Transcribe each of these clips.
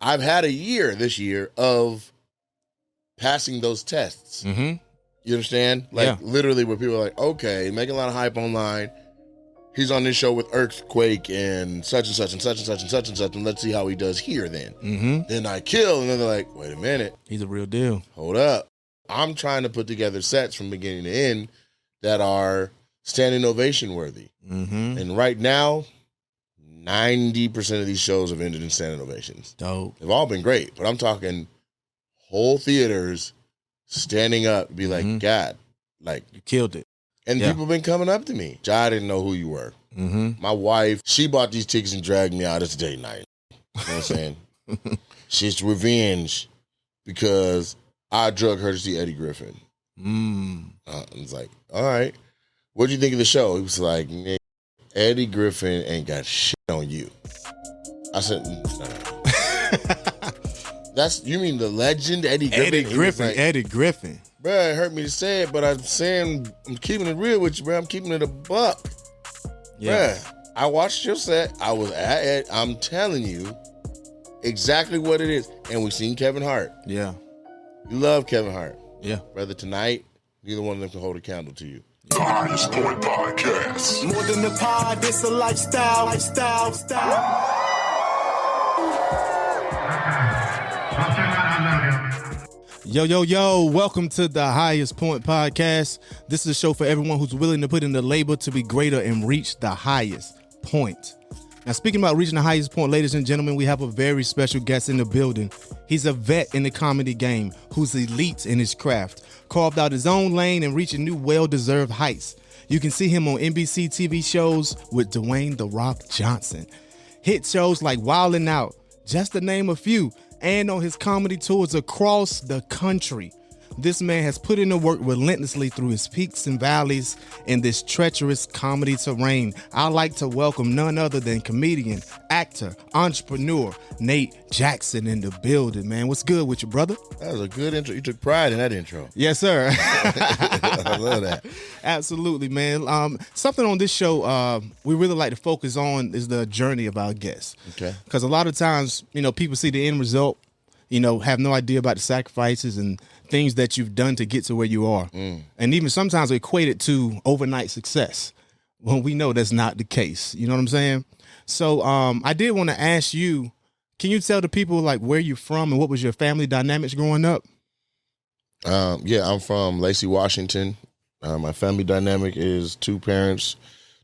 I've had a year this year of passing those tests. Mm-hmm. You understand? Like literally where people are like, okay, making a lot of hype online. He's on this show with Earthquake and such and such and such and such and such and such, and let's see how he does here then. Mm-hmm. Then I kill, and then they're like, wait a minute. He's a real deal. Hold up. I'm trying to put together sets from beginning to end that are standing ovation worthy. Mm-hmm. And right now, 90% of these shows have ended in standing ovations. Dope. They've all been great, but I'm talking whole theaters standing up, be like, God, like. You killed it. And people have been coming up to me. I didn't know who you were. Mm-hmm. My wife, she bought these tickets and dragged me out. It's date night. You know what I'm saying? She's revenge because I drug her to see Eddie Griffin. I was like, all right. What'd you think of the show? He was like, Eddie Griffin ain't got shit on you. I said, no. You mean the legend Eddie Griffin? Eddie Griffin. Like, Eddie Griffin. Bro, it hurt me to say it, but I'm keeping it real with you, bro. I'm keeping it a buck. Yeah. Bro, I watched your set. I was at it. I'm telling you exactly what it is. And we've seen Kevin Hart. Yeah. You love Kevin Hart. Yeah. Brother, tonight, neither one of them can hold a candle to you. The Highest Point Podcast. More than the pod, it's a lifestyle. Yo, welcome to the Highest Point Podcast. This is a show for everyone who's willing to put in the labor to be greater and reach the highest point. Now, speaking about reaching the highest point, ladies and gentlemen, we have a very special guest in the building. He's a vet in the comedy game who's elite in his craft, carved out his own lane and reaching new well-deserved heights. You can see him on NBC TV shows with Dwayne "The Rock" Johnson, hit shows like Wildin' Out, just to name a few, and on his comedy tours across the country. This man has put in the work relentlessly through his peaks and valleys in this treacherous comedy terrain. I'd like to welcome none other than comedian, actor, entrepreneur, Nate Jackson in the building, man. What's good with you, brother? That was a good intro. You took pride in that intro. Yes, sir. I love that. Absolutely, man. Something on this show we really like to focus on is the journey of our guests. Okay. Because a lot of times, people see the end result, have no idea about the sacrifices and things that you've done to get to where you are. And even sometimes equate it to overnight success when we know that's not the case. You know what I'm saying? So I did want to ask you, can you tell the people like where you're from and what was your family dynamics growing up? Yeah, I'm from Lacey, Washington. My family dynamic is two parents,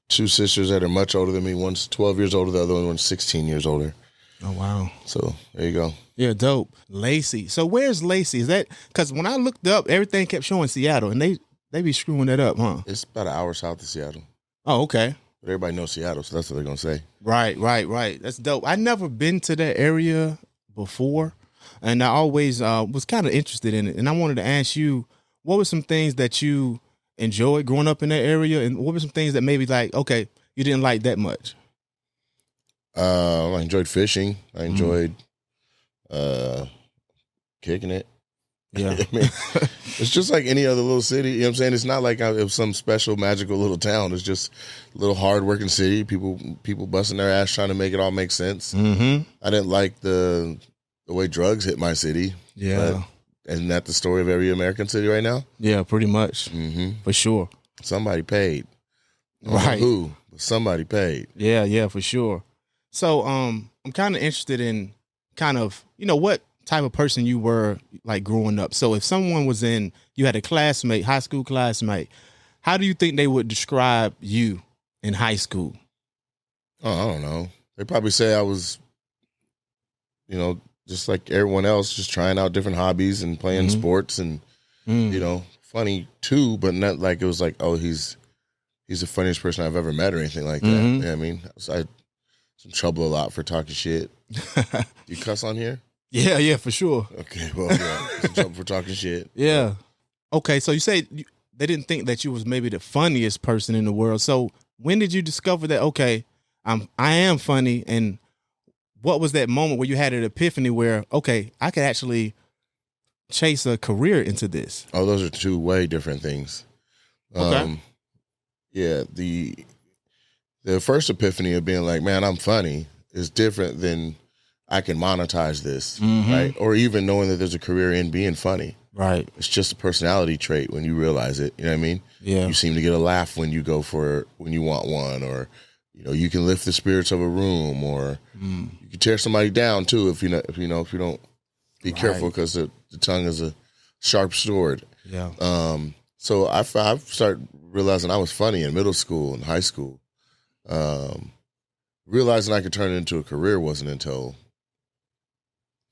two sisters that are much older than me. One's 12 years older, the other one's 16 years older. Oh, wow. So there you go. Yeah, dope. Lacey. So where's Lacey? Is that because when I looked up, everything kept showing Seattle, and they be screwing that up, huh? It's about an hour south of Seattle. Oh, okay. But everybody knows Seattle, so that's what they're going to say. Right. That's dope. I never been to that area before, and I always was kind of interested in it. And I wanted to ask you, what were some things that you enjoyed growing up in that area, and what were some things that maybe like, okay, you didn't like that much? I enjoyed fishing. I enjoyed kicking it. Yeah. I mean, it's just like any other little city. You know what I'm saying? It's not like it was some special magical little town. It's just a little hardworking city. People busting their ass trying to make it all make sense. Mm-hmm. I didn't like the way drugs hit my city. Yeah. Isn't that the story of every American city right now? Yeah, pretty much. Mm-hmm. For sure. Somebody paid. Right. Who? But somebody paid. Yeah, for sure. So I'm kind of interested in kind of, what type of person you were like growing up. So if someone was you had a classmate, high school classmate, how do you think they would describe you in high school? Oh, I don't know. They probably say I was, just like everyone else, just trying out different hobbies and playing sports and, funny too, but not like it was like, oh, he's the funniest person I've ever met or anything like that. You know what I mean? I was in trouble a lot for talking shit. You cuss on here? Yeah, for sure. Okay, well, yeah, I was in trouble for talking shit. Yeah. Okay, so you say they didn't think that you was maybe the funniest person in the world. So when did you discover that, okay, I am funny, and what was that moment where you had an epiphany where, okay, I could actually chase a career into this? Oh, those are two way different things. Okay. Yeah, the first epiphany of being like, man, I'm funny is different than I can monetize this, right? Or even knowing that there's a career in being funny. Right. It's just a personality trait when you realize it. You know what I mean? Yeah. You seem to get a laugh when you when you want one, or you can lift the spirits of a room, or you can tear somebody down too if you don't be careful, because the tongue is a sharp sword. Yeah. So I started realizing I was funny in middle school and high school. Realizing I could turn it into a career wasn't until,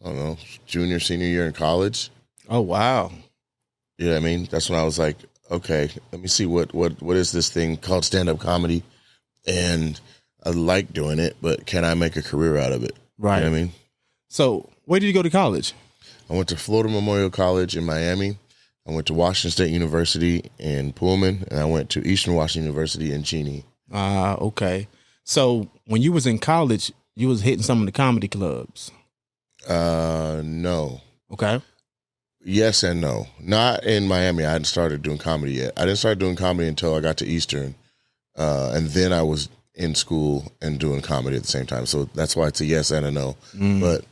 I don't know, junior, senior year in college. Oh, wow. You know what I mean? That's when I was like, okay, let me see what is this thing called stand-up comedy, and I like doing it, but can I make a career out of it? Right. You know what I mean? So where did you go to college? I went to Florida Memorial College in Miami. I went to Washington State University in Pullman, and I went to Eastern Washington University in Cheney. Okay. So when you was in college, you was hitting some of the comedy clubs. No. Okay. Yes and no. Not in Miami. I hadn't started doing comedy yet. I didn't start doing comedy until I got to Eastern. And then I was in school and doing comedy at the same time. So that's why it's a yes and a no. But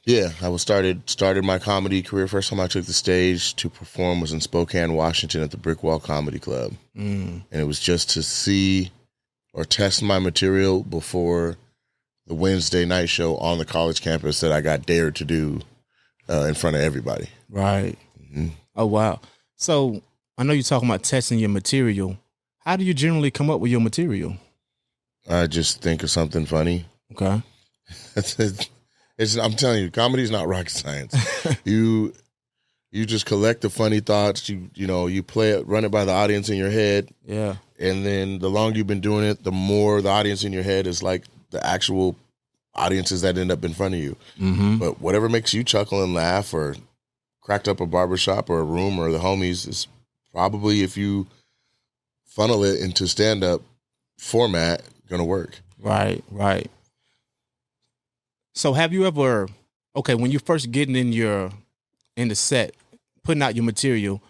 yeah, I started my comedy career. First time I took the stage to perform was in Spokane, Washington at the Brick Wall Comedy Club. And it was just to see or test my material before the Wednesday night show on the college campus that I got dared to do in front of everybody. Right. Oh, wow. So I know you're talking about testing your material. How do you generally come up with your material? I just think of something funny. Okay. I'm telling you, comedy is not rocket science. You just collect the funny thoughts. You play it, run it by the audience in your head. Yeah. And then the longer you've been doing it, the more the audience in your head is like the actual audiences that end up in front of you. But whatever makes you chuckle and laugh, or cracked up a barbershop or a room or the homies, is probably, if you funnel it into stand-up format, gonna work. Right. So have you ever, when you first getting in the set, putting out your material,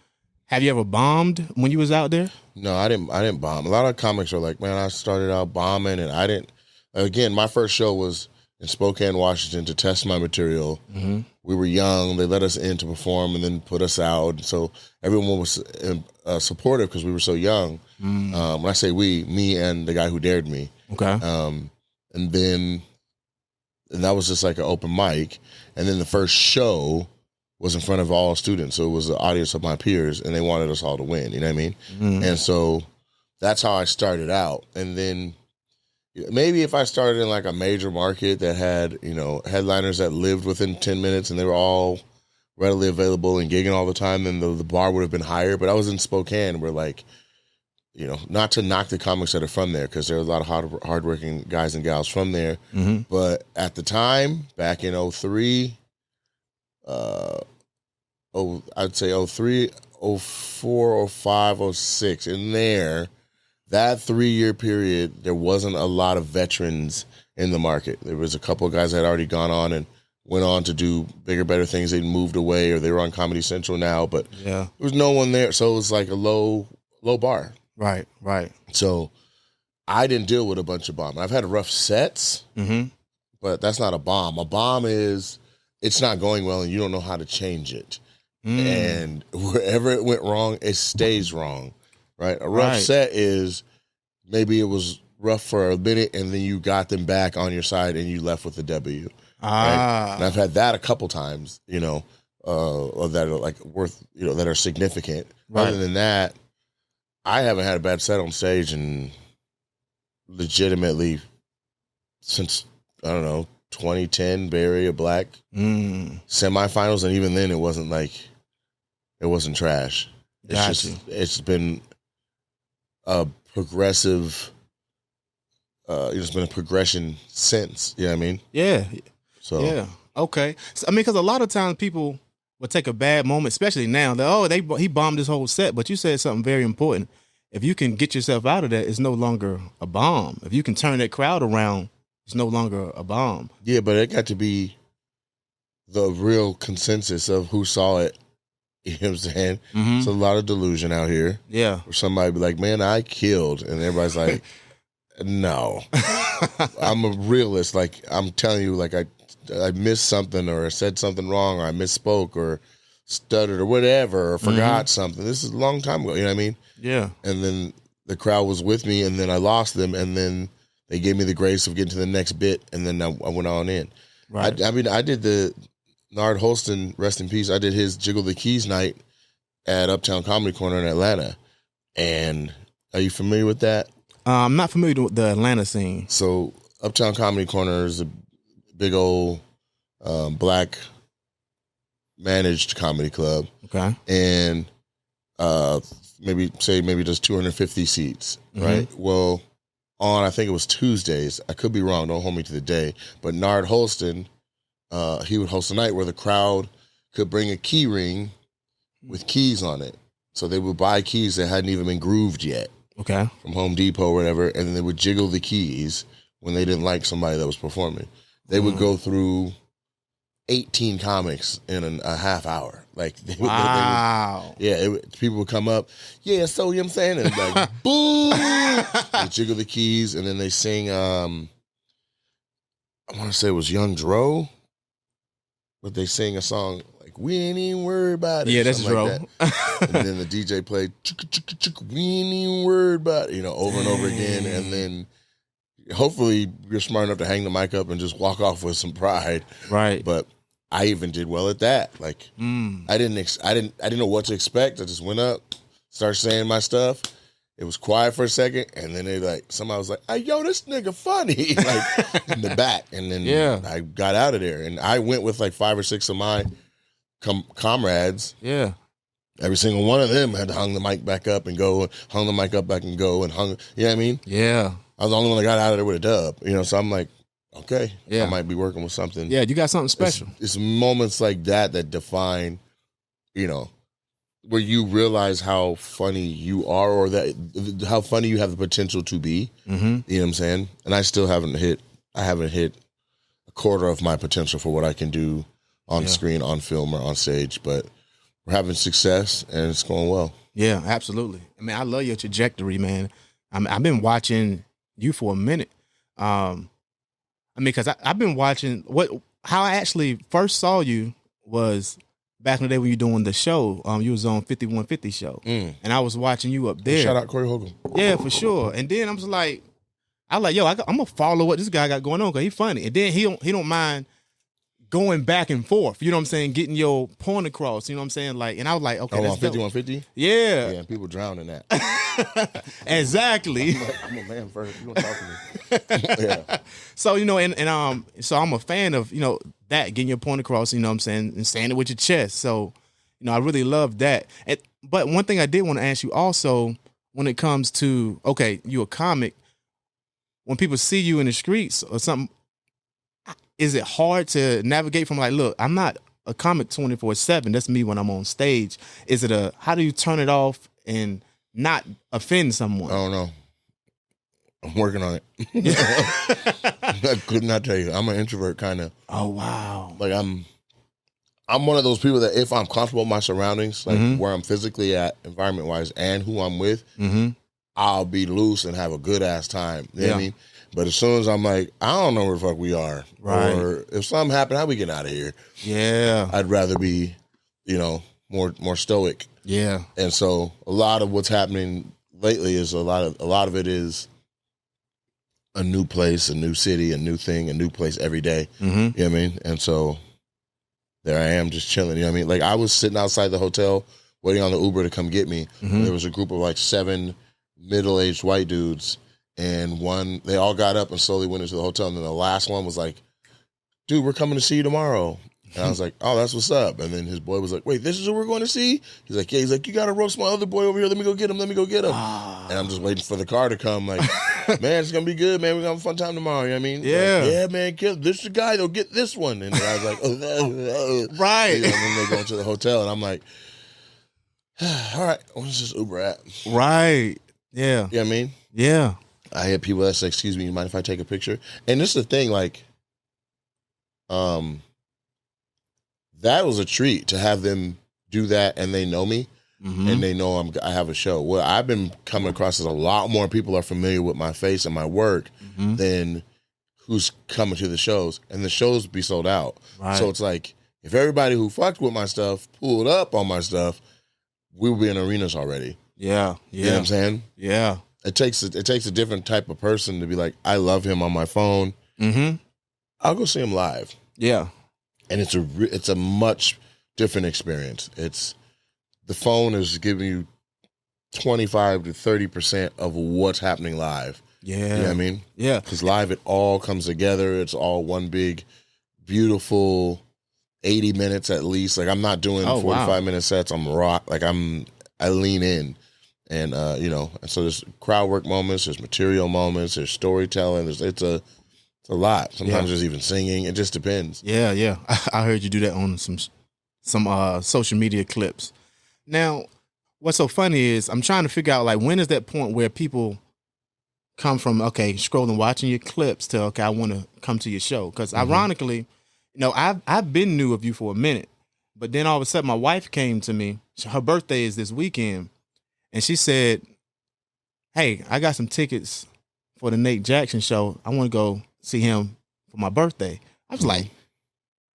have you ever bombed when you was out there? No, I didn't bomb. A lot of comics are like, man, I started out bombing, and I didn't. Again, my first show was in Spokane, Washington, to test my material. We were young. They let us in to perform and then put us out. So everyone was supportive because we were so young. When I say we, me and the guy who dared me. Okay. And that was just like an open mic. And then the first show was in front of all students. So it was the audience of my peers, and they wanted us all to win. You know what I mean? And so that's how I started out. And then maybe if I started in like a major market that had, headliners that lived within 10 minutes and they were all readily available and gigging all the time, then the bar would have been higher. But I was in Spokane, where like, not to knock the comics that are from there, because there are a lot of hardworking guys and gals from there. But at the time, back in 03, I'd say 03, 04, 05, 06, in there, that 3-year period, there wasn't a lot of veterans in the market. There was a couple of guys that had already gone on and went on to do bigger, better things. They'd moved away, or they were on Comedy Central now, but there was no one there. So it was like a low bar. Right. So I didn't deal with a bunch of bombs. I've had rough sets, but that's not a bomb. A bomb is, it's not going well and you don't know how to change it. And wherever it went wrong, it stays wrong, right? A rough set is, maybe it was rough for a minute and then you got them back on your side and you left with a W. Right? And I've had that a couple times, that are like worth, that are significant. Right. Other than that, I haven't had a bad set on stage in legitimately since, I don't know, 2010 Bay Area Black semifinals, and even then it wasn't trash. It's been a progressive. It's been a progression since. You know what I mean? Yeah. So yeah. Okay. So, because a lot of times people will take a bad moment, especially now. He bombed this whole set, but you said something very important. If you can get yourself out of that, it's no longer a bomb. If you can turn that crowd around, it's no longer a bomb. Yeah, but it got to be the real consensus of who saw it. You know what I'm saying? It's a lot of delusion out here. Yeah. Where somebody be like, man, I killed. And everybody's like, No. I'm a realist. Like, I'm telling you, like, I missed something or said something wrong or I misspoke or stuttered or whatever or forgot something. This is a long time ago, you know what I mean? Yeah. And then the crowd was with me, and then I lost them, and then they gave me the grace of getting to the next bit, and then I went on in. Right. I mean, I did the Nard Holston, rest in peace, I did his Jiggle the Keys night at Uptown Comedy Corner in Atlanta. And are you familiar with that? I'm not familiar with the Atlanta scene. So Uptown Comedy Corner is a big old black managed comedy club. Okay. And maybe just 250 seats, right? Well, on I think it was Tuesdays, I could be wrong, don't hold me to the day, but Nard Holston, he would host a night where the crowd could bring a key ring with keys on it. So they would buy keys that hadn't even been grooved yet. Okay. From Home Depot or whatever, and then they would jiggle the keys when they didn't like somebody that was performing. They would go through 18 comics in a half hour. Like, Wow. People would come up, yeah, so you know what I'm saying? And like, boo! They jiggle the keys, and then they sing, I want to say it was Young Dro, but they sing a song like, we ain't even worried about it. Yeah, that's Dro. Like that. And then the DJ played, we ain't even worried about it, over and over again. And then hopefully you're smart enough to hang the mic up and just walk off with some pride. Right. But I even did well at that. Like, I didn't know what to expect. I just went up, started saying my stuff. It was quiet for a second, and then somebody was like, "Hey, yo, this nigga funny," like in the back. And then I got out of there, and I went with like 5 or 6 of my comrades. Yeah. Every single one of them had hung the mic back up and go, hung the mic up back and go, and hung. You know what I mean? Yeah. I was the only one that got out of there with a dub. So I'm like, okay, yeah, I might be working with something. Yeah, you got something special. It's moments like that define, where you realize how funny you are, or how funny you have the potential to be. Mm-hmm. You know what I'm saying? And I still haven't hit a quarter of my potential for what I can do on screen, on film, or on stage. But we're having success, and it's going well. Yeah, absolutely. I mean, I love your trajectory, man. I've been watching you for a minute. Because I've been watching how I actually first saw you was back in the day when you were doing the show. You was on 5150 show, and I was watching you up there. Shout out Corey Hogan. Yeah, for sure. And then I was like, yo, I'm gonna follow what this guy got going on because he's funny. And then he don't mind going back and forth. You know what I'm saying? Getting your point across. You know what I'm saying? Like, and I was like, okay, on that's 5150. Yeah, yeah, people drown in that. Exactly. I'm a man first. You gonna talk to me? Yeah. So so I'm a fan of that, getting your point across. You know what I'm saying, and saying it with your chest. So I really love that. But one thing I did want to ask you also, when it comes to you a comic, when people see you in the streets or something, is it hard to navigate from like, look, I'm not a comic 24/7. That's me when I'm on stage. Is it how do you turn it off and not offend someone? I don't know. I'm working on it. I could not tell you. I'm an introvert, kind of. Oh wow! Like I'm one of those people that if I'm comfortable with my surroundings, like where I'm physically at, environment wise, and who I'm with, I'll be loose and have a good ass time. You know what I mean? But as soon as I'm like, I don't know where the fuck we are, right? Or if something happened, how we get out of here? Yeah, I'd rather be, more stoic. Yeah, and so a lot of what's happening lately is a lot of it is a new place, a new city, a new thing, a new place every day. You know what I mean? And so there I am just chilling. You know what I mean? Like I was sitting outside the hotel waiting on the Uber to come get me. There was a group of like 7 middle-aged white dudes, and they all got up and slowly went into the hotel. And then the last one was like, dude, we're coming to see you tomorrow. And I was like, oh, that's what's up. And then his boy was like, wait, this is who we're going to see? He's like, yeah. He's like, you got to roast my other boy over here. Let me go get him. And I'm just waiting for the car to come. Like, man, it's going to be good, man. We're going to have a fun time tomorrow. You know what I mean? Yeah. Like, yeah, man, this is the guy. They'll get this one. And I was like, oh. Right. And then they go into the hotel. And I'm like, all right, where's this Uber at? Right. Yeah. You know what I mean? Yeah. I had people that say, excuse me, you mind if I take a picture? And this is the thing, like, that was a treat to have them do that, and they know me. and they know I have a show. Well, I've been coming across as a lot more people are familiar with my face and my work than who's coming to the shows, and the shows be sold out. Right. So it's like if everybody who fucked with my stuff pulled up on my stuff, we would be in arenas already. Yeah. You know what I'm saying? Yeah. It takes a different type of person to be like, I love him on my phone. I'll go see him live. Yeah. And it's a much different experience. The phone is giving you 25 to 30% of what's happening live. Yeah. You know what I mean? Yeah. Because live, it all comes together. It's all one big, beautiful 80 minutes at least. Like, I'm not doing 45-minute sets. I'm rock. Like, I lean in. And, and so there's crowd work moments, there's material moments, there's storytelling. It's a lot. Sometimes there's even singing. It just depends. Yeah, yeah. I heard you do that on some social media clips. Now, what's so funny is I'm trying to figure out, like, when is that point where people come from, okay, scrolling, watching your clips to, okay, I want to come to your show. Because ironically, I've been new of you for a minute, but then all of a sudden my wife came to me. Her birthday is this weekend, and she said, hey, I got some tickets for the Nate Jackson show. I want to go see him for my birthday. I was like,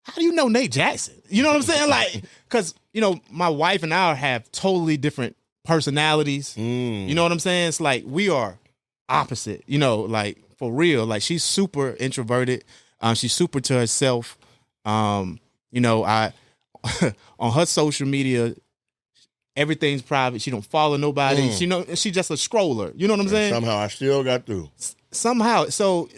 how do you know Nate Jackson? You know what I'm saying? Like, because, my wife and I have totally different personalities. You know what I'm saying? It's like we are opposite, like for real. Like, she's super introverted. She's super to herself. I on her social media, everything's private. She don't follow nobody. She's just a scroller. You know what I'm saying? Somehow I still got through. Somehow. So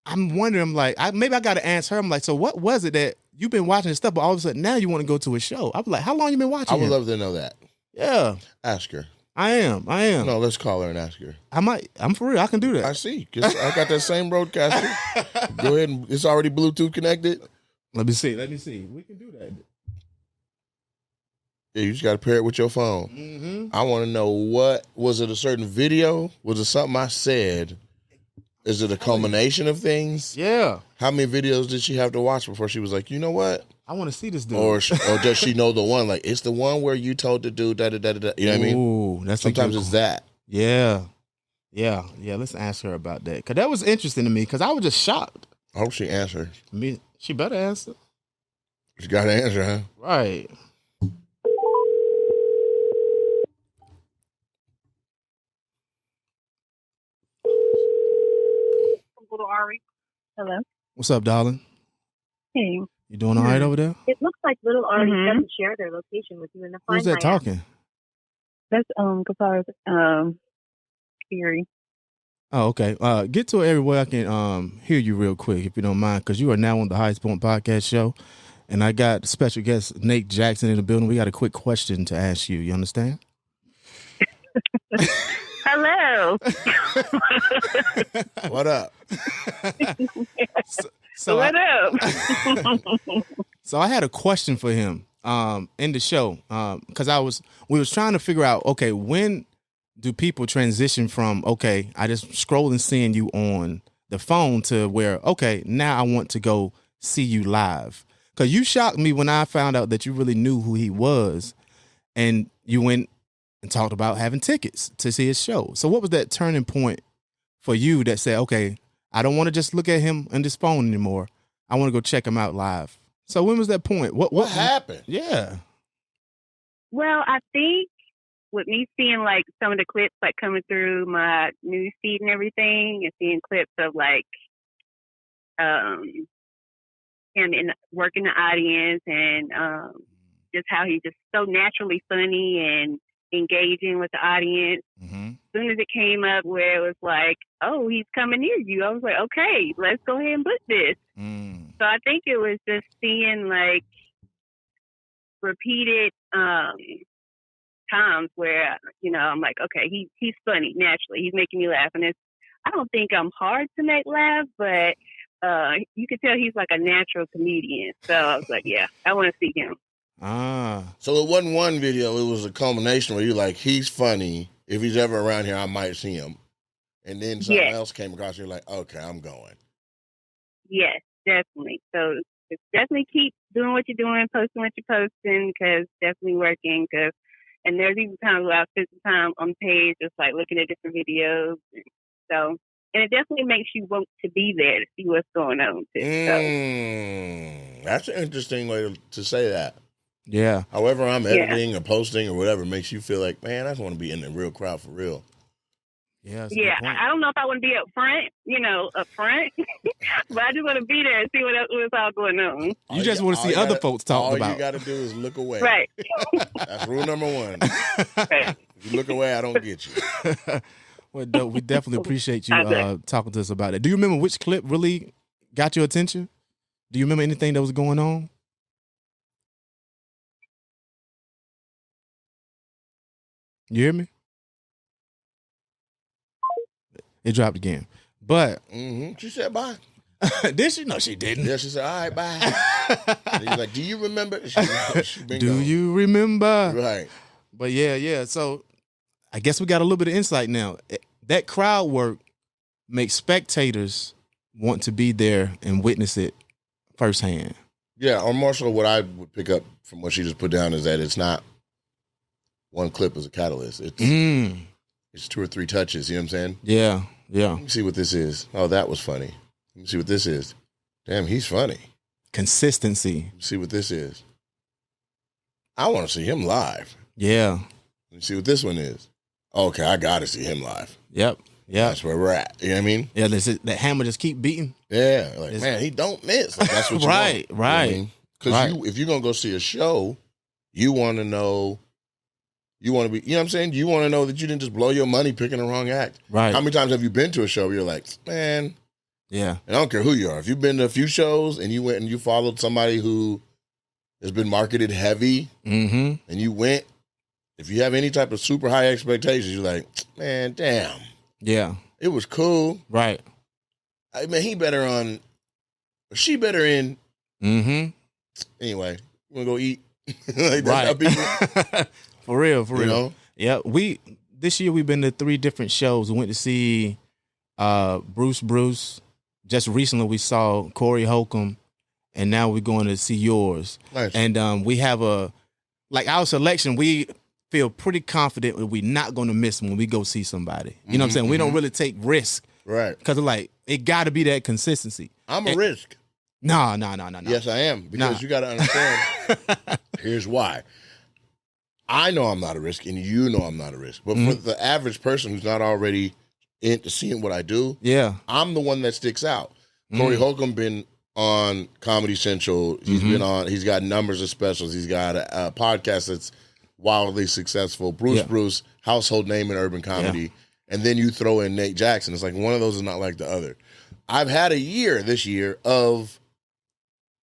I'm wondering, like, maybe I got to ask her. I'm like, so what was it that you've been watching this stuff, but all of a sudden now you want to go to a show? I was like, how long you been watching? I would love to know that. Yeah. Ask her. I am. No, let's call her and ask her. I'm for real. I can do that. I see. 'Cause I got that same broadcaster. Go ahead and it's already Bluetooth connected. Let me see. We can do that. Yeah, you just got to pair it with your phone. I want to know was it a certain video? Was it something I said? Is it a culmination of things? Yeah. How many videos did she have to watch before she was like, you know what? I want to see this dude. Or does she know the one? Like, it's the one where you told the dude da-da-da-da-da. You know what I mean? Ooh, that's sometimes it's that. Yeah. Yeah. Yeah. Let's ask her about that. Because that was interesting to me because I was just shocked. I hope she answers. She better answer. She got to answer, huh? Right. Little Ari. Hello. What's up, darling? Hey. You doing all right over there? It looks like Little Ari doesn't share their location with you in the Find Who's that My app. talking? That's Gafar's Fury. Oh, okay. Get to it everywhere I can hear you real quick, if you don't mind, because you are now on the Highest Point Podcast Show, and I got special guest Nate Jackson in the building. We got a quick question to ask you. You understand? Hello. What up? So what up? So I had a question for him in the show because we was trying to figure out, okay, when do people transition from, okay, I just scroll and seeing you on the phone to where, okay, now I want to go see you live? Because you shocked me when I found out that you really knew who he was, and you went and talked about having tickets to see his show. So what was that turning point for you that said, okay, I don't want to just look at him on this phone anymore. I want to go check him out live. So when was that point? What happened? Yeah. Well, I think with me seeing like some of the clips like coming through my news feed and everything, and seeing clips of like him in working the audience and just how he's just so naturally funny and engaging with the audience. As soon as it came up where it was like, oh, he's coming near you, I was like, okay, let's go ahead and book this. So I think it was just seeing like repeated times where, I'm like, okay, he's funny naturally. He's making me laugh. And I don't think I'm hard to make laugh, but you could tell he's like a natural comedian. So I was like, yeah, I want to see him. So it wasn't one video, it was a culmination where you're like, he's funny. If he's ever around here, I might see him. And then something else came across, you're like, okay, I'm going. Yes, definitely. So just definitely keep doing what you're doing, posting what you're posting, because definitely working. Because And there's even times where I spend some time on page just like looking at different videos. So, and it definitely makes you want to be there to see what's going on too. That's an interesting way to say that. Yeah. However, I'm editing or posting or whatever makes you feel like, man, I just want to be in the real crowd for real. Yeah. Yeah, I don't know if I want to be up front, but I just want to be there and see what's all going on. You just want to see other folks talking about. All you got to do is look away. Right. That's rule number one. Right. If you look away, I don't get you. Well, we definitely appreciate you talking to us about that. Do you remember which clip really got your attention? Do you remember anything that was going on? You hear me? It dropped again. But she said bye. Did she? No, she didn't. Yeah, she said, all right, bye. And he's like, do you remember? Do you remember? Right. But yeah. So I guess we got a little bit of insight now. That crowd work makes spectators want to be there and witness it firsthand. Yeah, or more so what I would pick up from what she just put down is that it's not one clip as a catalyst. It's 2 or 3 touches, you know what I'm saying? Yeah. Let me see what this is. Oh, that was funny. Let me see what this is. Damn, he's funny. Consistency. Let me see what this is. I want to see him live. Yeah. Let me see what this one is. Okay, I got to see him live. Yep. That's where we're at. You know what I mean? Yeah, that hammer just keep beating. Yeah. Like, man, he don't miss. Like, that's what you right, want. right. Because you know what I mean? If you're going to go see a show, you want to know, you want to be, you know what I'm saying? You want to know that you didn't just blow your money picking the wrong act. Right. How many times have you been to a show where you're like, man, yeah. And I don't care who you are. If you've been to a few shows and you went and you followed somebody who has been marketed heavy and you went, if you have any type of super high expectations, you're like, man, damn. Yeah. It was cool. Right. I mean, he better on, she better in. Anyway, we're going to go eat. Like, that's how people, For real. you know? Yeah. This year we've been to 3 different shows. We went to see Bruce. Just recently we saw Corey Holcomb, and now we're going to see yours. Nice. And we have our selection, we feel pretty confident that we're not going to miss when we go see somebody. You know what I'm saying? We don't really take risk. Right. Because it got to be that consistency. I'm a risk. No. Yes, I am. Because you got to understand, here's why. I know I'm not a risk, and you know I'm not a risk. But for the average person who's not already into seeing what I do, I'm the one that sticks out. Corey Holcomb been on Comedy Central. He's got numbers of specials. He's got a podcast that's wildly successful. Bruce, household name in urban comedy. Yeah. And then you throw in Nate Jackson. It's like one of those is not like the other. I've had a year this year of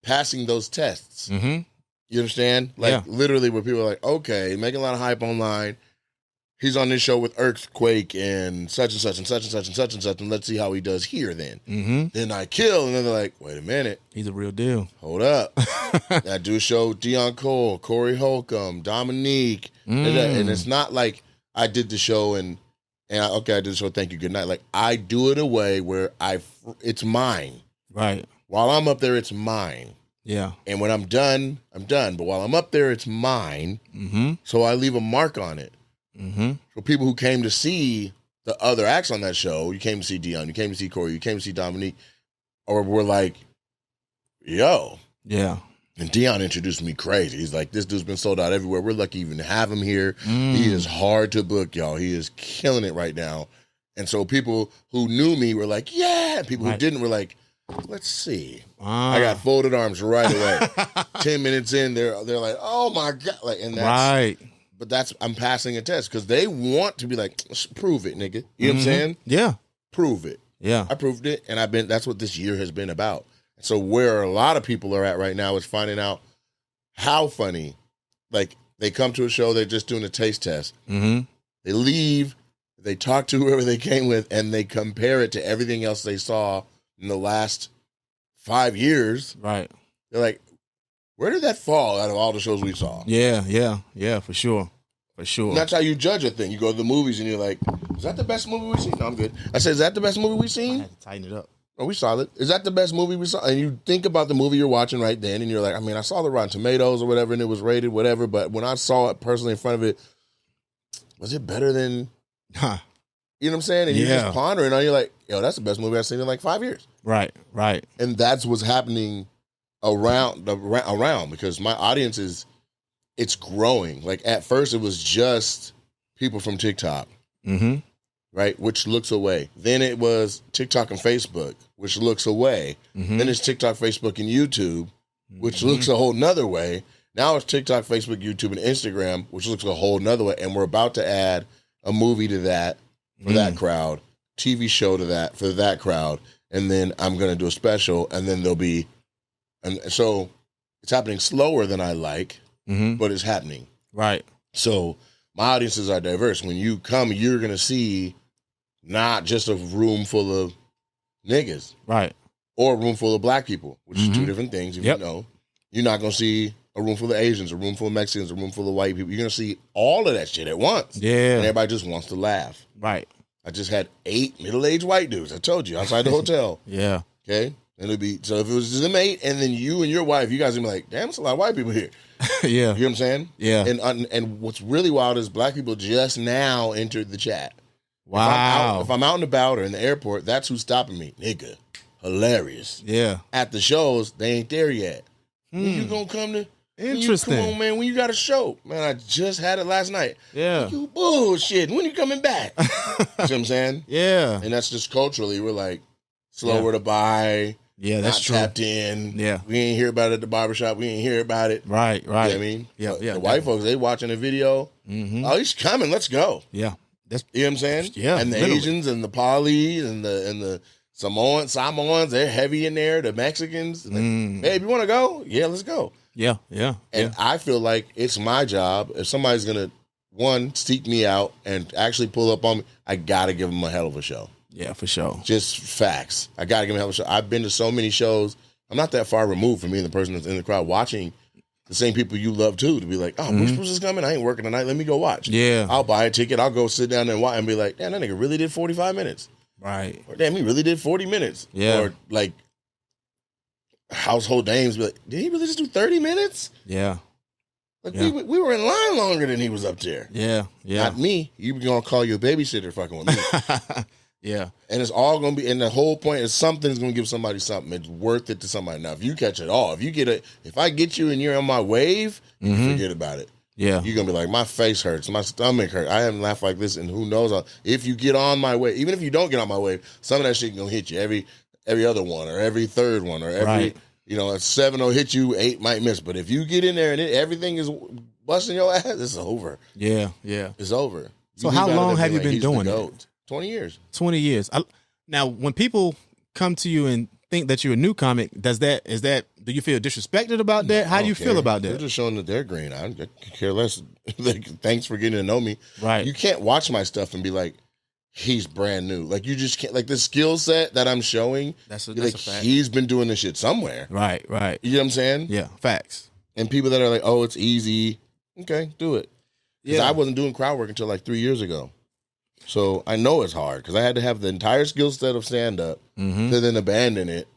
passing those tests. You understand? Like literally where people are like, okay, making a lot of hype online. He's on this show with Earthquake and such and such and such and such and such and such, and let's see how he does here then. Then I kill, and then they're like, wait a minute. He's a real deal. Hold up. I do a show with Deion Cole, Corey Holcomb, Dominique. And it's not like I did the show and I did the show, thank you, good night. Like, I do it a way where it's mine. Right. While I'm up there, it's mine. Yeah. And when I'm done, I'm done. But while I'm up there, it's mine. So I leave a mark on it. For people who came to see the other acts on that show, you came to see Deion, you came to see Corey, you came to see Dominique, or were like, yo. Yeah. And Deion introduced me crazy. He's like, this dude's been sold out everywhere. We're lucky even to have him here. He is hard to book, y'all. He is killing it right now. And so people who knew me were like, yeah. People who didn't were like, let's see. I got folded arms right away. 10 minutes in, they're like, oh my God. Like, and that's But I'm passing a test because they want to be like, prove it, nigga. You know what I'm saying? Yeah. Prove it. Yeah. I proved it, and that's what this year has been about. So where a lot of people are at right now is finding out how funny. Like, they come to a show, they're just doing a taste test. They leave, they talk to whoever they came with, and they compare it to everything else they saw in the last 5 years. Right. They're like, where did that fall out of all the shows we saw? Yeah, for sure. For sure. And that's how you judge a thing. You go to the movies and you're like, is that the best movie we've seen? No, I'm good. I said, is that the best movie we've seen? I had to tighten it up. Oh, we saw it. Is that the best movie we saw? And you think about the movie you're watching right then, and you're like, I mean, I saw the Rotten Tomatoes or whatever, and it was rated whatever, but when I saw it personally in front of it, was it better than, Huh. you know what I'm saying? And you're Yeah. just pondering on, you're like, yo, that's the best movie I've seen in like 5 years. Right. And that's what's happening around because my audience it's growing. Like at first it was just people from TikTok, right? Which looks away. Then it was TikTok and Facebook, which looks away. Then it's TikTok, Facebook, and YouTube, which looks a whole nother way. Now it's TikTok, Facebook, YouTube, and Instagram, which looks a whole nother way. And we're about to add a movie to that for that crowd, TV show to that for that crowd. And then I'm going to do a special, and then there'll be, and so it's happening slower than I like, but it's happening. Right. So my audiences are diverse. When you come, you're going to see not just a room full of niggas. Right. Or a room full of black people, which is two different things, if you know. You're not going to see a room full of Asians, a room full of Mexicans, a room full of white people. You're going to see all of that shit at once. Yeah. And everybody just wants to laugh. Right. I just had 8 middle-aged white dudes, I told you, outside the hotel. Yeah. Okay? And it'd be, so if it was just them 8, and then you and your wife, you guys would be like, damn, it's a lot of white people here. Yeah. You know what I'm saying? Yeah. And what's really wild is black people just now entered the chat. Wow. If I'm out and about or in the airport, that's who's stopping me. Nigga. Hilarious. Yeah. At the shows, they ain't there yet. When you gonna come to? Interesting. Come on, man. When you got a show? Man, I just had it last night. Yeah. You bullshit. When you coming back? You know what I'm saying? Yeah. And that's just culturally, we're like slower to buy. Yeah, that's not true. tapped in. Yeah. We ain't hear about it at the barbershop. We ain't hear about it. Right. You know what I mean? Yeah, But yeah, the white folks, they watching a video. Oh, he's coming. Let's go. Yeah. That's You know what I'm saying? Yeah, And the literally. Asians and the Polys and the Samoans, they're heavy in there. The Mexicans. Like, hey, if you want to go? Yeah, let's go. yeah. And I feel like it's my job. If somebody's going to, one, seek me out and actually pull up on me, I got to give them a hell of a show. Yeah, for sure. Just facts. I got to give them a hell of a show. I've been to so many shows. I'm not that far removed from being the person that's in the crowd watching the same people you love too, to be like, oh, Bruce is coming. I ain't working tonight. Let me go watch. Yeah. I'll buy a ticket. I'll go sit down and watch and be like, damn, that nigga really did 45 minutes. Right. Or damn, he really did 40 minutes. Yeah. Or like household names be like, did he really just do 30 minutes? Yeah. Like Yeah. we were in line longer than he was up there. Yeah. Yeah. Not me. You gonna call your babysitter fucking with me. Yeah. And it's all gonna be, and the whole point is something's gonna give somebody something. It's worth it to somebody. Now, if you catch it all, if I get you and you're on my wave, you forget about it. Yeah. You're gonna be like, my face hurts, my stomach hurts. I haven't laughed like this, and who knows? If you get on my wave, even if you don't get on my wave, some of that shit gonna hit you every other one or every third one or every Right. a 7 will hit you, 8 might miss. But if you get in there and everything is busting your ass, it's over. Yeah. Yeah. It's over. So leave how out of long there have being you been he's the doing it? GOAT. 20 years. 20 years. Now, when people come to you and think that you're a new comic, do you feel disrespected about that? How do you feel about They're that? just showing that they're green. I care less. Like, thanks for getting to know me. Right. You can't watch my stuff and be like, he's brand new. Like, you just can't. Like, the skill set that I'm showing, That's a like, fact. he's been doing this shit somewhere. Right. You know what I'm saying? Yeah. Facts. And people that are like, oh, it's easy. Okay, do it. Because I wasn't doing crowd work until like 3 years ago. So I know it's hard because I had to have the entire skill set of stand up to then abandon it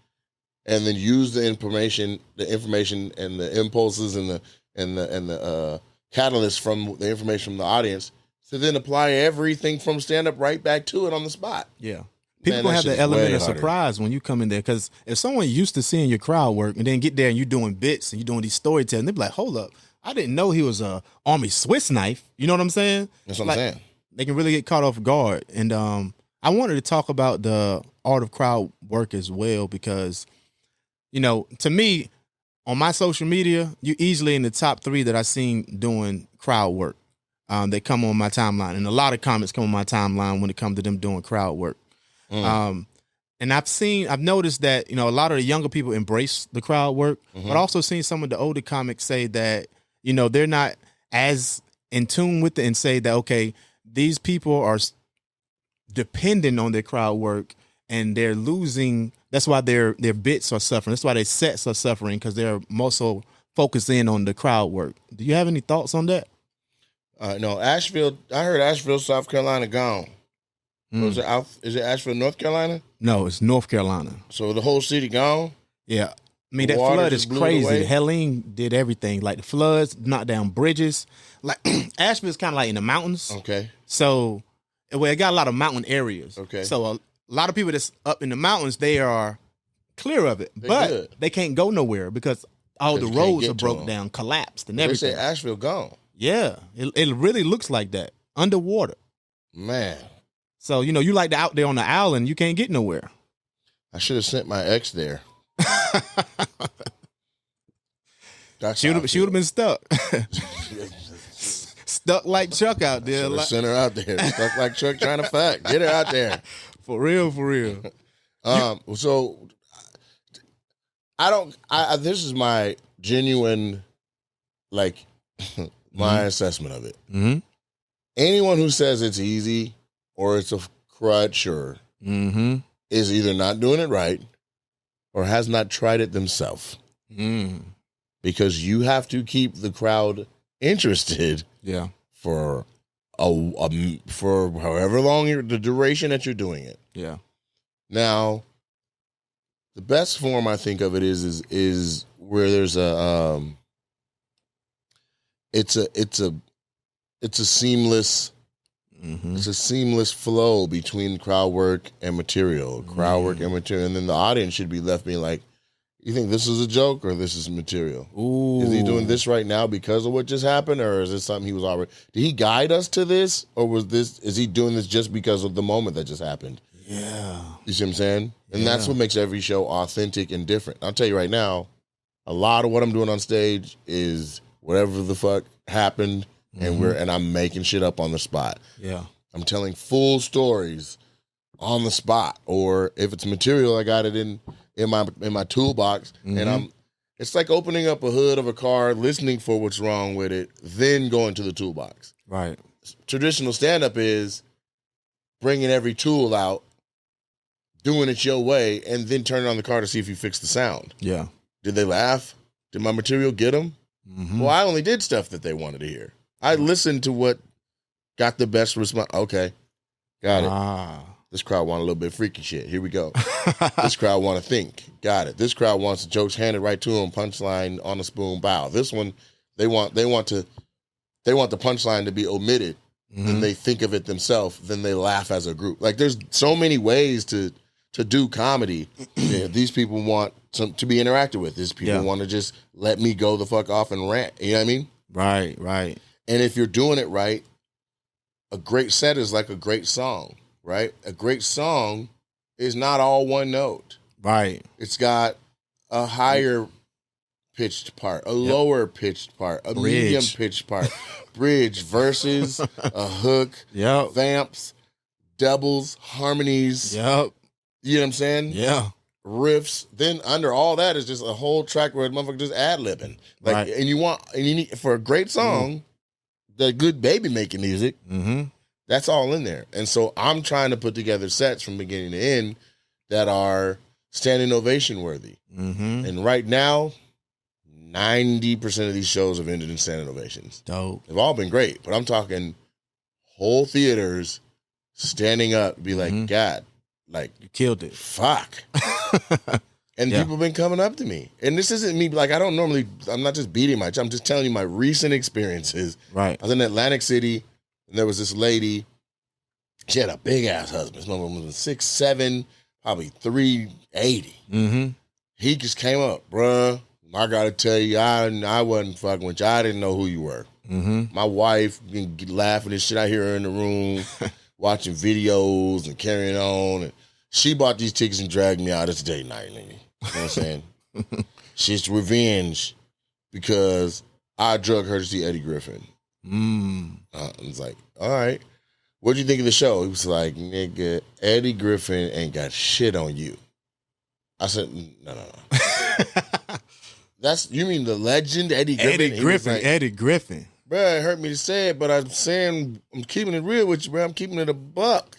and then use the information and the impulses and the catalyst from the information from the audience to then apply everything from stand up right back to it on the spot. Yeah. People Man, gonna that have the shit's element way of harder. surprise when you come in there. Because if someone used to seeing your crowd work and then get there and you're doing bits and you're doing these storytelling, they be like, hold up, I didn't know he was a Army Swiss knife. You know what I'm saying? That's what I'm saying. They can really get caught off guard. And I wanted to talk about the art of crowd work as well because, you know, to me, on my social media, you're easily in the top 3 that I've seen doing crowd work. They come on my timeline. And a lot of comments come on my timeline when it comes to them doing crowd work. And I've noticed that, you know, a lot of the younger people embrace the crowd work, but also seen some of the older comics say that, you know, they're not as in tune with it and say that, okay, these people are dependent on their crowd work and they're losing. That's why their bits are suffering. That's why their sets are suffering because they're more so focused in on the crowd work. Do you have any thoughts on that? No, Asheville. I heard Asheville, South Carolina gone. So is it Asheville, North Carolina? No, it's North Carolina. So the whole city gone? Yeah. I mean, The that water flood just is blew it crazy. away? Helene did everything. Like the floods, knocked down bridges. Like Asheville's kind of like in the mountains. Okay. So, well, it got a lot of mountain areas. Okay. So a lot of people that's up in the mountains, they are clear of it, but good. they can't go nowhere because all the Because you can't roads get are to broke them. down, collapsed, and They everything. say Asheville gone. Yeah, it really looks like that underwater. Man, So you like to out there on the island, you can't get nowhere. I should have sent my ex there. That's She would have been stuck, stuck like Chuck out there. Like, Sent her out there, stuck like Chuck trying to fuck. Get her out there. for real, for real. So I don't. This is my genuine, like, my assessment of it. Mm-hmm. Anyone who says it's easy or it's a crutch or Mm-hmm. is either not doing it right or has not tried it themselves. Mm. Because you have to keep the crowd interested Yeah. for for however long the duration that you're doing it. Yeah. Now, the best form I think of it is where there's it's a seamless Mm-hmm. it's a seamless flow between crowd work and material, and then the audience should be left being like, you think this is a joke or this is material? Ooh. Is he doing this right now because of what just happened, or is this something he was already? Did he guide us to this, or is he doing this just because of the moment that just happened? Yeah. You see what I'm saying? And that's what makes every show authentic and different. I'll tell you right now, a lot of what I'm doing on stage is whatever the fuck happened, and I'm making shit up on the spot. Yeah. I'm telling full stories on the spot, or if it's material, I got it in my toolbox, and it's like opening up a hood of a car, listening for what's wrong with it, then going to the toolbox. Right. Traditional stand-up is bringing every tool out, doing it your way, and then turning on the car to see if you fix the sound. Yeah. Did they laugh? Did my material get them? Mm-hmm. Well, I only did stuff that they wanted to hear. I listened to what got the best response. Okay, got it. Ah. This crowd want a little bit of freaky shit. Here we go. This crowd want to think. Got it. This crowd wants the jokes handed right to them, punchline on a spoon, bow. This one, they want the punchline to be omitted. Then they think of it themselves. Then they laugh as a group. Like, there's so many ways to do comedy. Yeah, these people want to be interacted with. These people want to just let me go the fuck off and rant. You know what I mean? Right. Right. And if you're doing it right, a great set is like a great song, right? A great song is not all one note. Right. It's got a higher pitched part, a lower pitched part, a medium pitched part, bridge, verses, a hook, vamps, doubles, harmonies. Yep. You know what I'm saying? Yeah. Riffs. Then under all that is just a whole track where the motherfucker just ad-libbing. Like, Right. and you need, for a great song, the good baby making music, that's all in there. And so I'm trying to put together sets from beginning to end that are standing ovation worthy. And right now, 90% of these shows have ended in standing ovations. Dope. They've all been great, but I'm talking whole theaters standing up, be like, God, like, You killed it. fuck. And people have been coming up to me. And this isn't me, like, I'm not just beating my chest. I'm just telling you my recent experiences. Right. I was in Atlantic City, and there was this lady. She had a big-ass husband. This woman was 6'7", probably 380. He just came up, bruh. I got to tell you, I wasn't fucking with you. I didn't know who you were. My wife been laughing and shit. I hear her in the room watching videos and carrying on. And she bought these tickets and dragged me out. It's date night, nigga. You know what I'm saying? She's revenge because I drug her to see Eddie Griffin. It's like, all right. What'd you think of the show? He was like, nigga, Eddie Griffin ain't got shit on you. I said, no. You mean the legend Eddie Griffin? Eddie Griffin. Bruh, it hurt me to say it, but I'm saying, I'm keeping it real with you, bro. I'm keeping it a buck.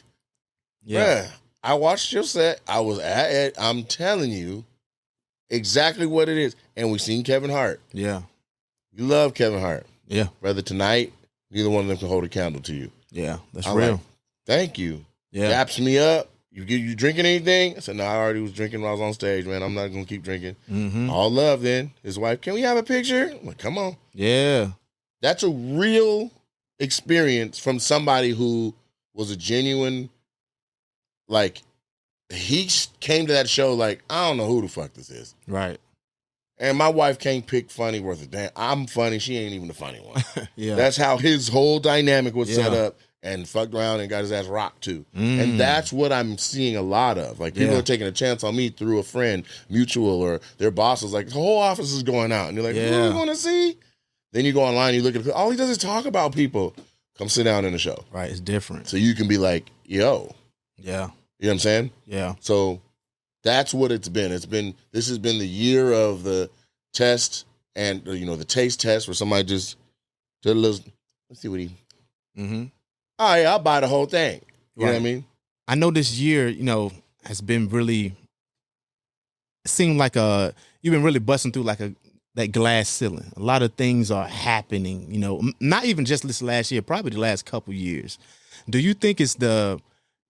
Yeah. Bruh, I watched your set. I was at it. I'm telling you exactly what it is. And we seen Kevin Hart. Yeah. You love Kevin Hart. Yeah. Brother, tonight, neither one of them can hold a candle to you. Yeah. That's I'm real. like, thank you. Yeah. Daps me up. You drinking anything? I said, no, I already was drinking when I was on stage, man. I'm not going to keep drinking. Mm-hmm. All love then. His wife, can we have a picture? I'm like, come on. Yeah. That's a real experience from somebody who was a genuine, like, he came to that show like, I don't know who the fuck this is. Right. And my wife can't pick funny worth a damn. I'm funny. She ain't even the funny one. Yeah. That's how his whole dynamic was set up, and fucked around and got his ass rocked too. And that's what I'm seeing a lot of. Like, people are taking a chance on me through a friend, mutual, or their boss was like, the whole office is going out. And you're like, who are you going to see? Then you go online, you look at all he does is talk about people. Come sit down in the show. Right. It's different. So you can be like, yo. Yeah. You know what I'm saying? Yeah. So that's what it's been. This has been the year of the test and, the taste test where somebody just did a little, let's see what he, all right, I'll buy the whole thing. You know what I mean? I know this year, has been really, seemed like you've been really busting through like that glass ceiling. A lot of things are happening, not even just this last year, probably the last couple years. Do you think it's the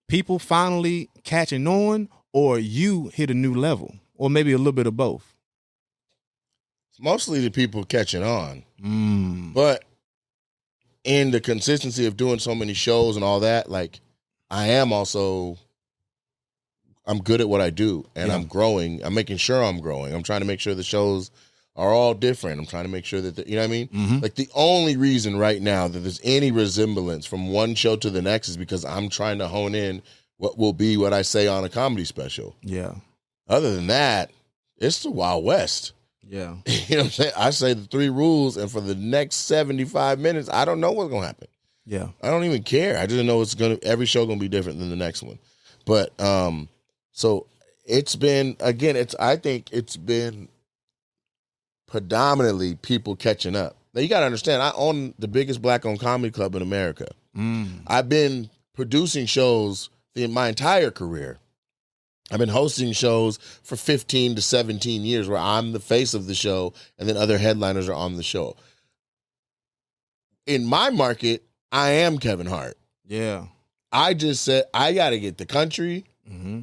people finally catching on, or you hit a new level, or maybe a little bit of both? It's mostly the people catching on. But in the consistency of doing so many shows and all that, like, I'm good at what I do, and I'm growing. I'm making sure I'm growing. I'm trying to make sure the shows are all different. I'm trying to make sure that, you know what I mean? Like, the only reason right now that there's any resemblance from one show to the next is because I'm trying to hone in what will be what I say on a comedy special. Yeah. Other than that, it's the Wild West. Yeah. You know what I'm saying? I say the 3 rules, and for the next 75 minutes, I don't know what's going to happen. Yeah. I don't even care. I just know every show going to be different than the next one. But, so it's been, again, I think it's been predominantly people catching up. Now, you got to understand, I own the biggest black-owned comedy club in America. I've been producing shows my entire career. I've been hosting shows for 15 to 17 years where I'm the face of the show and then other headliners are on the show. In my market, I am Kevin Hart. Yeah. I just said I got to get the country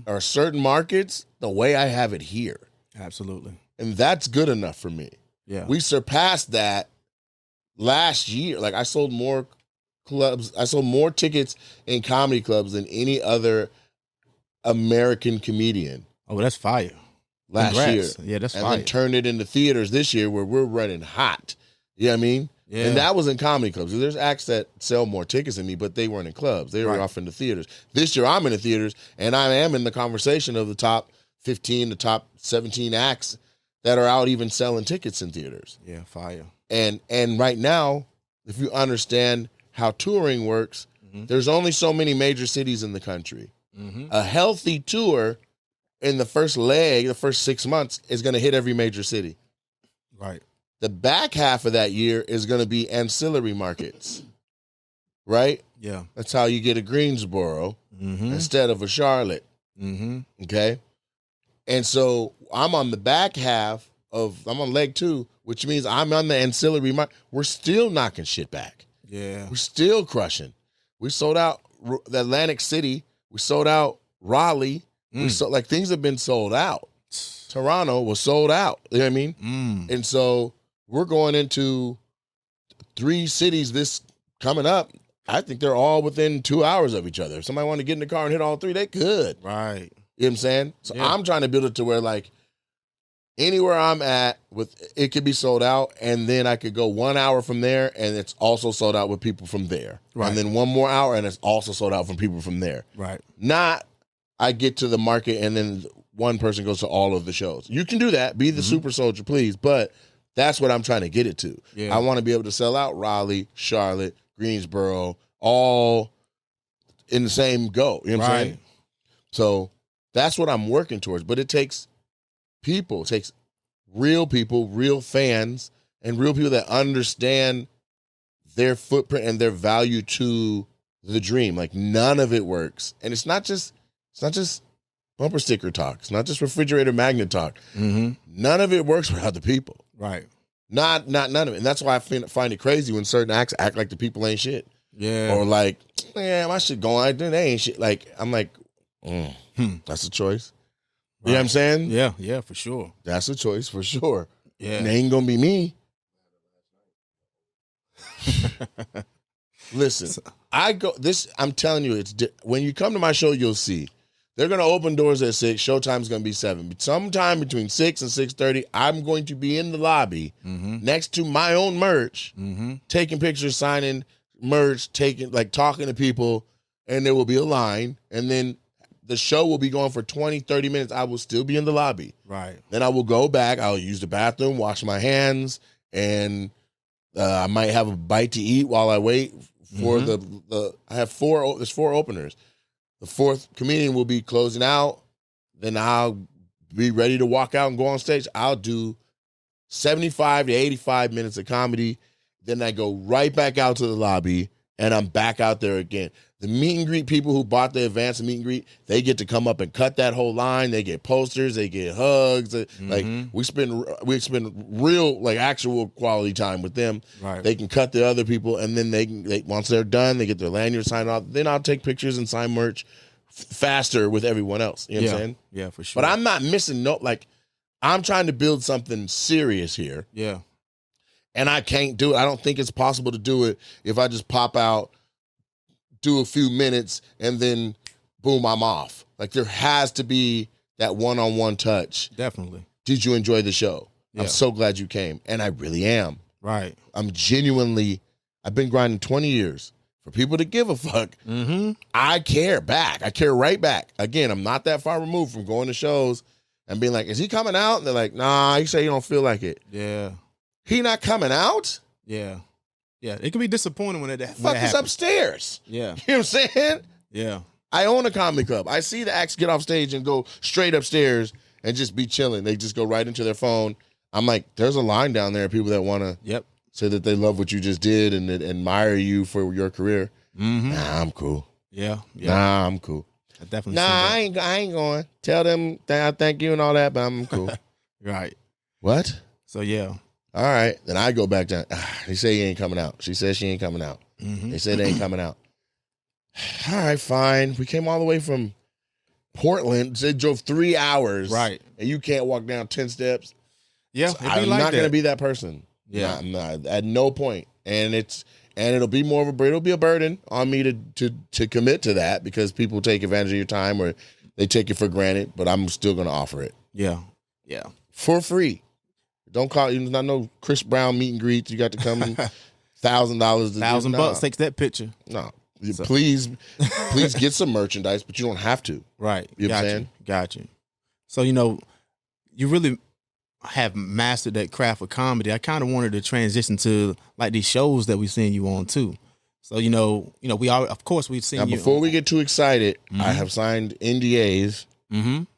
or certain markets the way I have it here. Absolutely. And that's good enough for me. Yeah. We surpassed that last year. Like, I sold more tickets in comedy clubs than any other American comedian. Oh, that's fire. Last Congrats. year. Yeah, that's and fire. then turned it into theaters this year where we're running hot. You know what I mean? Yeah. And that was in comedy clubs. There's acts that sell more tickets than me, but they weren't in clubs. They were off in the theaters. This year I'm in the theaters, and I am in the conversation of the top 15, the top 17 acts that are out even selling tickets in theaters. Yeah, fire. And right now, if you understand how touring works, there's only so many major cities in the country. A healthy tour in the first leg, the first 6 months, is going to hit every major city. Right. The back half of that year is going to be ancillary markets, right? Yeah. That's how you get a Greensboro instead of a Charlotte, okay? And so I'm on the back half I'm on leg 2, which means I'm on the ancillary market. We're still knocking shit back. Yeah. We're still crushing. We sold out the Atlantic City. We sold out Raleigh. Things have been sold out. Toronto was sold out. You know what I mean? And so we're going into 3 cities this coming up. I think they're all within 2 hours of each other. If somebody wanted to get in the car and hit all 3, they could. Right. You know what I'm saying? So I'm trying to build it to where, like, anywhere I'm at, it could be sold out, and then I could go 1 hour from there, and it's also sold out with people from there. Right. And then 1 more hour, and it's also sold out from people from there. Right. Not I get to the market, and then one person goes to all of the shows. You can do that. Be the super soldier, please. But that's what I'm trying to get it to. Yeah. I want to be able to sell out Raleigh, Charlotte, Greensboro, all in the same go. You know what I'm saying? So that's what I'm working towards. But it takes people. It takes real people, real fans, and real people that understand their footprint and their value to the dream. Like, none of it works. And it's not just bumper sticker talk. It's not just refrigerator magnet talk. None of it works without the people. Right. Not none of it. And that's why I find it crazy when certain acts act like the people ain't shit. Yeah. Or like, man, my shit going, they ain't shit. Like, I'm like, That's a choice. Right. You know what I'm saying? Yeah, for sure. That's a choice for sure. Yeah. And it ain't gonna be me. Listen, I'm telling you, when you come to my show, you'll see. They're gonna open doors at 6. Showtime's gonna be 7. But sometime between 6 and 6:30, I'm going to be in the lobby next to my own merch, taking pictures, signing merch, talking to people, and there will be a line, and then the show will be going for 20, 30 minutes. I will still be in the lobby. Right. Then I will go back. I'll use the bathroom, wash my hands, and I might have a bite to eat while I wait for I have there's 4 openers. The 4th comedian will be closing out. Then I'll be ready to walk out and go on stage. I'll do 75 to 85 minutes of comedy. Then I go right back out to the lobby, and I'm back out there again. The meet and greet people who bought the advance meet and greet, they get to come up and cut that whole line. They get posters, they get hugs. Like we spend real, actual quality time with them. Right. They can cut the other people, and then they once they're done, they get their lanyard signed off. Then I'll take pictures and sign merch faster with everyone else. You know what I'm saying? Yeah, for sure. But I'm not missing I'm trying to build something serious here. Yeah. And I can't do it. I don't think it's possible to do it if I just pop out, do a few minutes, and then boom, I'm off. There has to be that one-on-one touch. Definitely. Did you enjoy the show? Yeah. I'm so glad you came. And I really am. Right. I've been grinding 20 years. For people to give a fuck, I care back. I care right back. Again, I'm not that far removed from going to shows and being like, is he coming out? And they're like, nah, he say he don't feel like it. Yeah. He not coming out? Yeah. Yeah. It can be disappointing when it happens. Fuck is upstairs. Yeah. You know what I'm saying? Yeah. I own a comedy club. I see the acts get off stage and go straight upstairs and just be chilling. They just go right into their phone. I'm like, there's a line down there of people that want to say that they love what you just did and admire you for your career. Nah, I'm cool. Yeah. Nah, I'm cool. I definitely. Nah, I ain't going. Tell them I thank you and all that, but I'm cool. Right. What? So yeah. All right. Then I go back down. They say he ain't coming out. She says she ain't coming out. They say they ain't coming out. All right, fine. We came all the way from Portland. They drove 3 hours. Right. And you can't walk down 10 steps. Yeah. So I'm not going to be that person. Yeah. I'm not, at no point. And it'll be it'll be a burden on me to commit to that because people take advantage of your time or they take it for granted, but I'm still going to offer it. Yeah. Yeah. For free. Don't call it, not no Chris Brown meet and greet. You got to come $1,000. $1,000 takes that picture. No. So. Please get some merchandise, but you don't have to. Right. You know what I'm saying? Got you. So, you really have mastered that craft of comedy. I kind of wanted to transition to these shows that we've seen you on too. So, we are, of course, we've seen you. Before we get too excited, I have signed NDAs,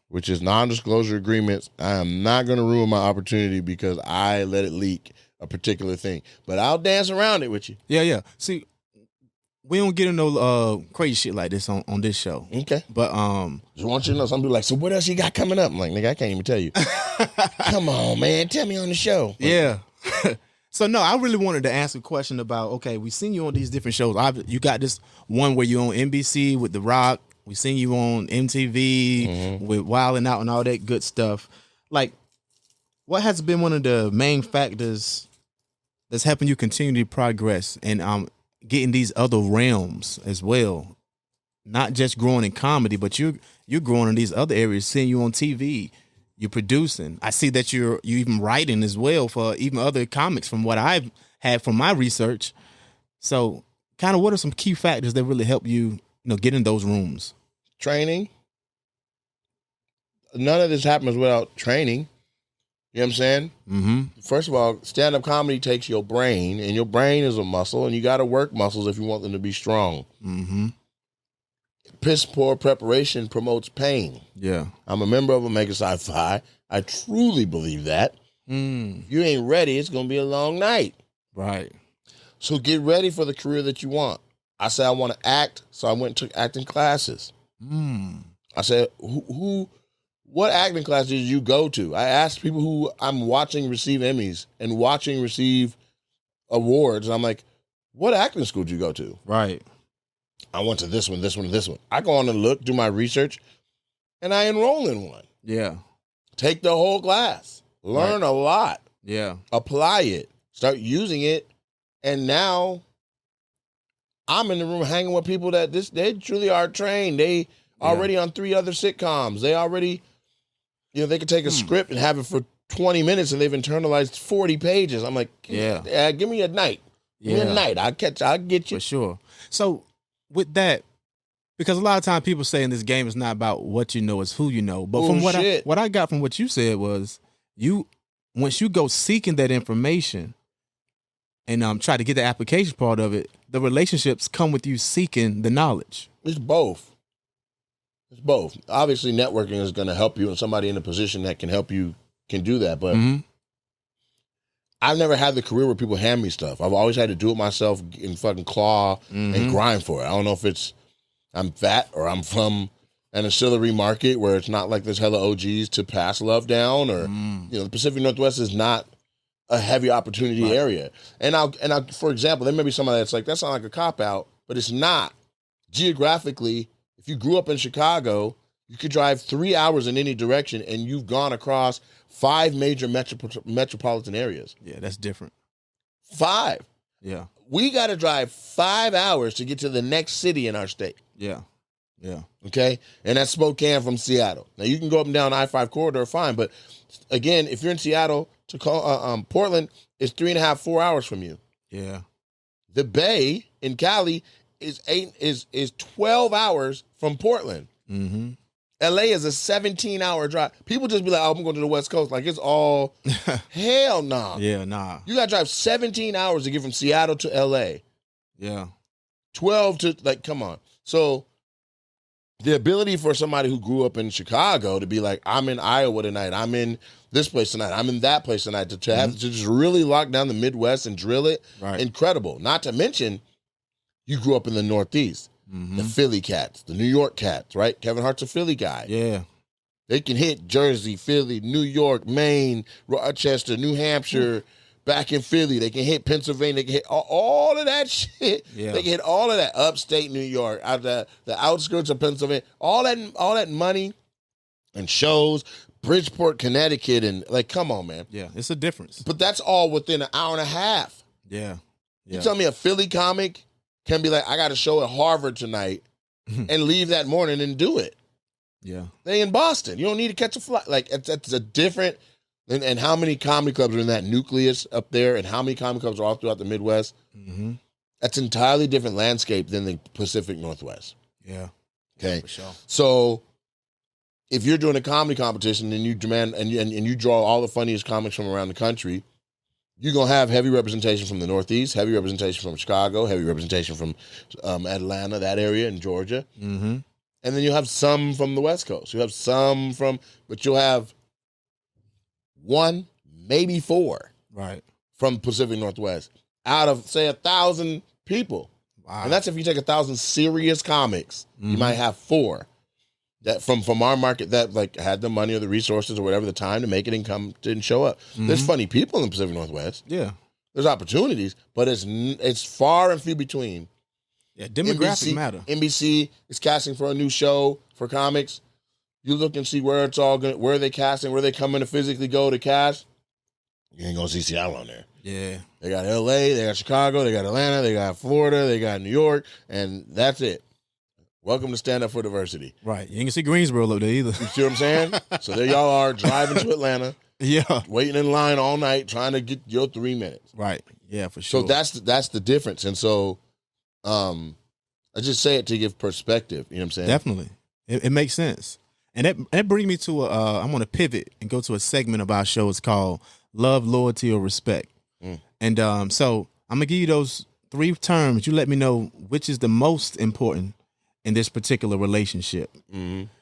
which is non-disclosure agreements. I am not going to ruin my opportunity because I let it leak a particular thing, but I'll dance around it with you. Yeah. See, we don't get into crazy shit like this on this show. Okay. But just want you to know, some people like, so what else you got coming up? I'm like, nigga, I can't even tell you. Come on, man. Tell me on the show. Yeah. So no, I really wanted to ask a question about, okay, we've seen you on these different shows. You got this one where you're on NBC with The Rock. We've seen you on MTV with Wild 'N Out and all that good stuff. What has been one of the main factors that's helping you continue to progress and getting these other realms as well? Not just growing in comedy, but you're growing in these other areas, seeing you on TV, you're producing. I see that you're even writing as well for even other comics from what I've had from my research. So kind of what are some key factors that really help you, get in those rooms? Training. None of this happens without training. You know what I'm saying? Mm-hmm. First of all, stand-up comedy takes your brain, and your brain is a muscle, and you got to work muscles if you want them to be strong. Mm-hmm. Piss poor preparation promotes pain. Yeah. I'm a member of Omega Psi Phi. I truly believe that. If you ain't ready, it's going to be a long night. Right. So get ready for the career that you want. I said I want to act, so I went and took acting classes. I said, what acting class did you go to? I asked people who I'm watching receive Emmys and watching receive awards. And I'm like, what acting school did you go to? Right. I went to this one, this one, this one. I go on and look, do my research. and I enroll in one. Yeah. Take the whole class. Learn a lot. Yeah. Apply it. Start using it. And now I'm in the room hanging with people that they truly are trained. They already on 3 other sitcoms. They already, they could take a script and have it for 20 minutes and they've internalized 40 pages. I'm like, give me a night. Give me a night. I'll get you. For sure. So with that, because a lot of times people say in this game it's not about what you know, it's who you know. But from what I got from what you said was once you go seeking that information and try to get the application part of it, the relationships come with you seeking the knowledge. It's both. Obviously, networking is going to help you, and somebody in a position that can help you can do that. But I've never had the career where people hand me stuff. I've always had to do it myself and fucking claw and grind for it. I don't know if it's I'm fat or I'm from an ancillary market where it's not like there's hella OGs to pass love down, or the Pacific Northwest is not a heavy opportunity area. And I'll for example, there may be somebody that's like, that sounds like a cop out, but it's not. Geographically, if you grew up in Chicago, you could drive 3 hours in any direction and you've gone across 5 major metropolitan areas. Yeah, that's different. 5. Yeah. We got to drive 5 hours to get to the next city in our state. Yeah. Yeah. Okay? And that's Spokane from Seattle. Now, you can go up and down I-5 corridor, fine. But again, if you're in Seattle, to call Portland is 3.5, 4 hours from you. Yeah. The Bay in Cali is 12 hours from Portland. Mm-hmm. LA is a 17-hour drive. People just be like, oh, I'm going to the West Coast. Like, it's all, hell nah. Yeah, nah. You got to drive 17 hours to get from Seattle to LA. Yeah. 12 to, like, come on. So the ability for somebody who grew up in Chicago to be like, I'm in Iowa tonight, I'm in this place tonight, I'm in that place tonight, to have to just really lock down the Midwest and drill it, incredible. Not to mention, you grew up in the Northeast. The Philly cats, the New York cats, right? Kevin Hart's a Philly guy. Yeah. They can hit Jersey, Philly, New York, Maine, Rochester, New Hampshire, back in Philly. They can hit Pennsylvania. They can hit all of that shit. Yeah. They can hit all of that upstate New York, out the outskirts of Pennsylvania. All that money and shows, Bridgeport, Connecticut, and like, come on, man. Yeah, it's a difference. But that's all within an hour and a half. Yeah. You tell me a Philly comic can be like, I got a show at Harvard tonight and leave that morning and do it. Yeah. They in Boston. You don't need to catch a flight. Like, it's a different, and how many comedy clubs are in that nucleus up there, and how many comedy clubs are all throughout the Midwest? That's an entirely different landscape than the Pacific Northwest. Yeah. Okay. For sure. So if you're doing a comedy competition and you demand, and you draw all the funniest comics from around the country, you're going to have heavy representation from the Northeast, heavy representation from Chicago, heavy representation from Atlanta, that area, in Georgia. And then you'll have some from the West Coast. You have some but you'll have 1, maybe 4 from Pacific Northwest out of, say, 1,000 people. Wow. And that's if you take 1,000 serious comics, you might have 4 that from our market that like had the money or the resources or whatever, the time to make it and come didn't show up. There's funny people in the Pacific Northwest. Yeah. There's opportunities, but it's far and few between. Yeah, demographics matter. NBC is casting for a new show for comics. You look and see where it's all going, where they casting, where they coming to physically go to cast. You ain't gonna see Seattle on there. Yeah. They got LA, they got Chicago, they got Atlanta, they got Florida, they got New York, and that's it. Welcome to Stand Up for Diversity. Right. You ain't gonna see Greensboro up there either. You see what I'm saying? So there y'all are driving to Atlanta. Yeah. Waiting in line all night trying to get your 3 minutes. Right. Yeah, for sure. So that's the difference. And so I just say it to give perspective. You know what I'm saying? Definitely. It makes sense. And that brings me to I'm gonna pivot and go to a segment of our show. It's called Love, Loyalty, or Respect. And so I'm gonna give you those 3 terms. You let me know which is the most important in this particular relationship.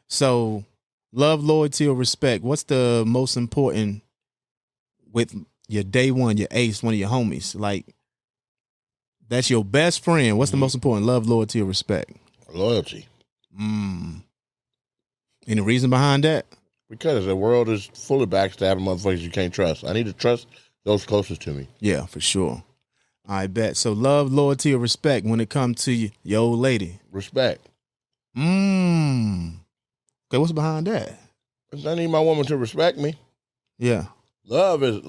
So love, loyalty, or respect. What's the most important with your day one, your ace, one of your homies? Like, that's your best friend. What's the most important? Love, loyalty, or respect? Loyalty. Any reason behind that? Because the world is full of backstabbing motherfuckers you can't trust. I need to trust those closest to me. Yeah, for sure. I bet. So love, loyalty, or respect when it comes to your old lady? Respect. Okay, what's behind that? I need my woman to respect me. Yeah. Love is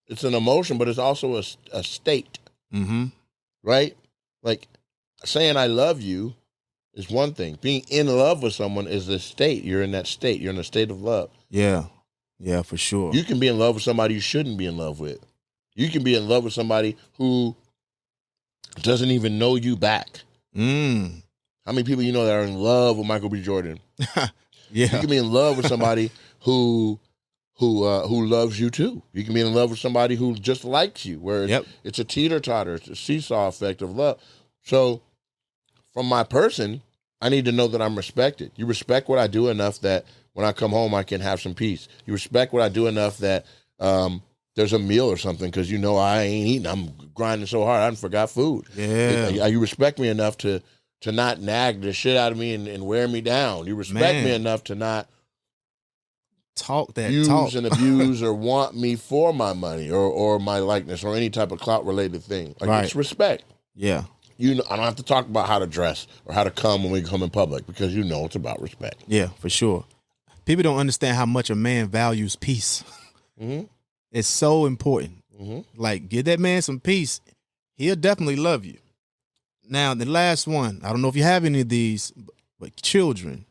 it's an emotion, but it's also a state. Mm-hmm. Right? Like saying I love you is one thing. Being in love with someone is the state. You're in that state. You're in a state of love. Yeah. Yeah, for sure. You can be in love with somebody you shouldn't be in love with. You can be in love with somebody who doesn't even know you back. Mm. How many people you know that are in love with Michael B. Jordan? Yeah. You can be in love with somebody who loves you too. You can be in love with somebody who just likes you, where it's a teeter-totter, it's a seesaw effect of love. So from my person, I need to know that I'm respected. You respect what I do enough that when I come home, I can have some peace. You respect what I do enough that there's a meal or something because you know I ain't eating. I'm grinding so hard, I done forgot food. Yeah. You respect me enough to not nag the shit out of me and wear me down. You respect me enough to not use and abuse or want me for my money or my likeness or any type of clout related thing. Like it's respect. Yeah. You know, I don't have to talk about how to dress or how to come when we come in public because you know it's about respect. Yeah, for sure. People don't understand how much a man values peace. Mm-hmm. It's so important. Mm-hmm. Like, give that man some peace. He'll definitely love you. Now, the last one, I don't know if you have any of these, but children,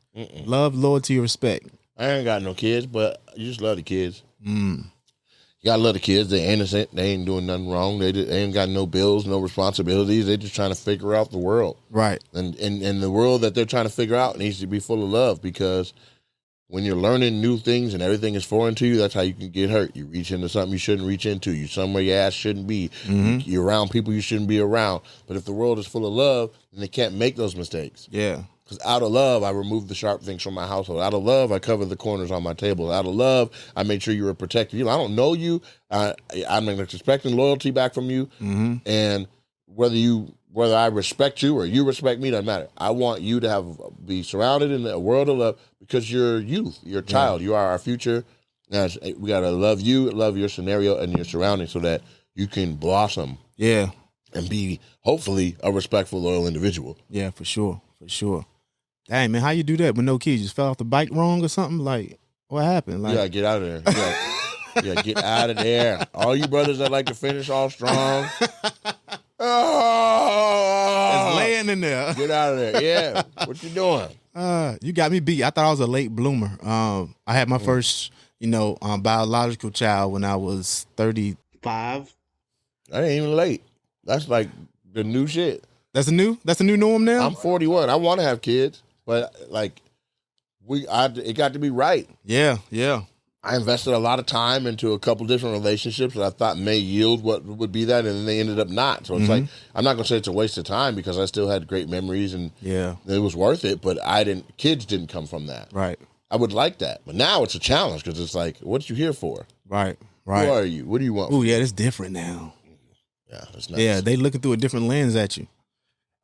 love, loyalty, respect. I ain't got no kids, but you just love the kids. Mm. You gotta love the kids. They're innocent. They ain't doing nothing wrong. They ain't got no bills, no responsibilities. They're just trying to figure out the world. Right. And the world that they're trying to figure out needs to be full of love because when you're learning new things and everything is foreign to you, that's how you can get hurt. You reach into something you shouldn't reach into. You somewhere your ass shouldn't be. Mm-hmm. You're around people you shouldn't be around. But if the world is full of love, then they can't make those mistakes. Yeah. Because out of love, I remove the sharp things from my household. Out of love, I cover the corners on my table. Out of love, I made sure you were protected. You know, I don't know you. I'm expecting loyalty back from you. Mm-hmm. And whether I respect you or you respect me, doesn't matter. I want you to be surrounded in a world of love because you're youth, you're a child, you are our future. Now we gotta love you, love your scenario and your surroundings so that you can blossom. Yeah. And be hopefully a respectful, loyal individual. Yeah, for sure. For sure. Dang, man, how you do that with no kids? You just fell off the bike wrong or something? Like, what happened? Like, you gotta get out of there. Yeah, get out of there. All you brothers that like to finish off strong. It's laying in there. Get out of there. Yeah. What you doing? You got me beat. I thought I was a late bloomer. I had my first, biological child when I was 35. I ain't even late. That's like the new shit. That's the new norm now? I'm 41. I want to have kids, but like it got to be right. Yeah, yeah. I invested a lot of time into a couple different relationships that I thought may yield what would be that, and then they ended up not. So it's like, I'm not going to say it's a waste of time because I still had great memories and it was worth it, but kids didn't come from that. Right. I would like that. But now it's a challenge because it's like, what you here for? Right. Who are you? What do you want? Oh, yeah, it's different now. Yeah, it's nice. Yeah, they looking through a different lens at you.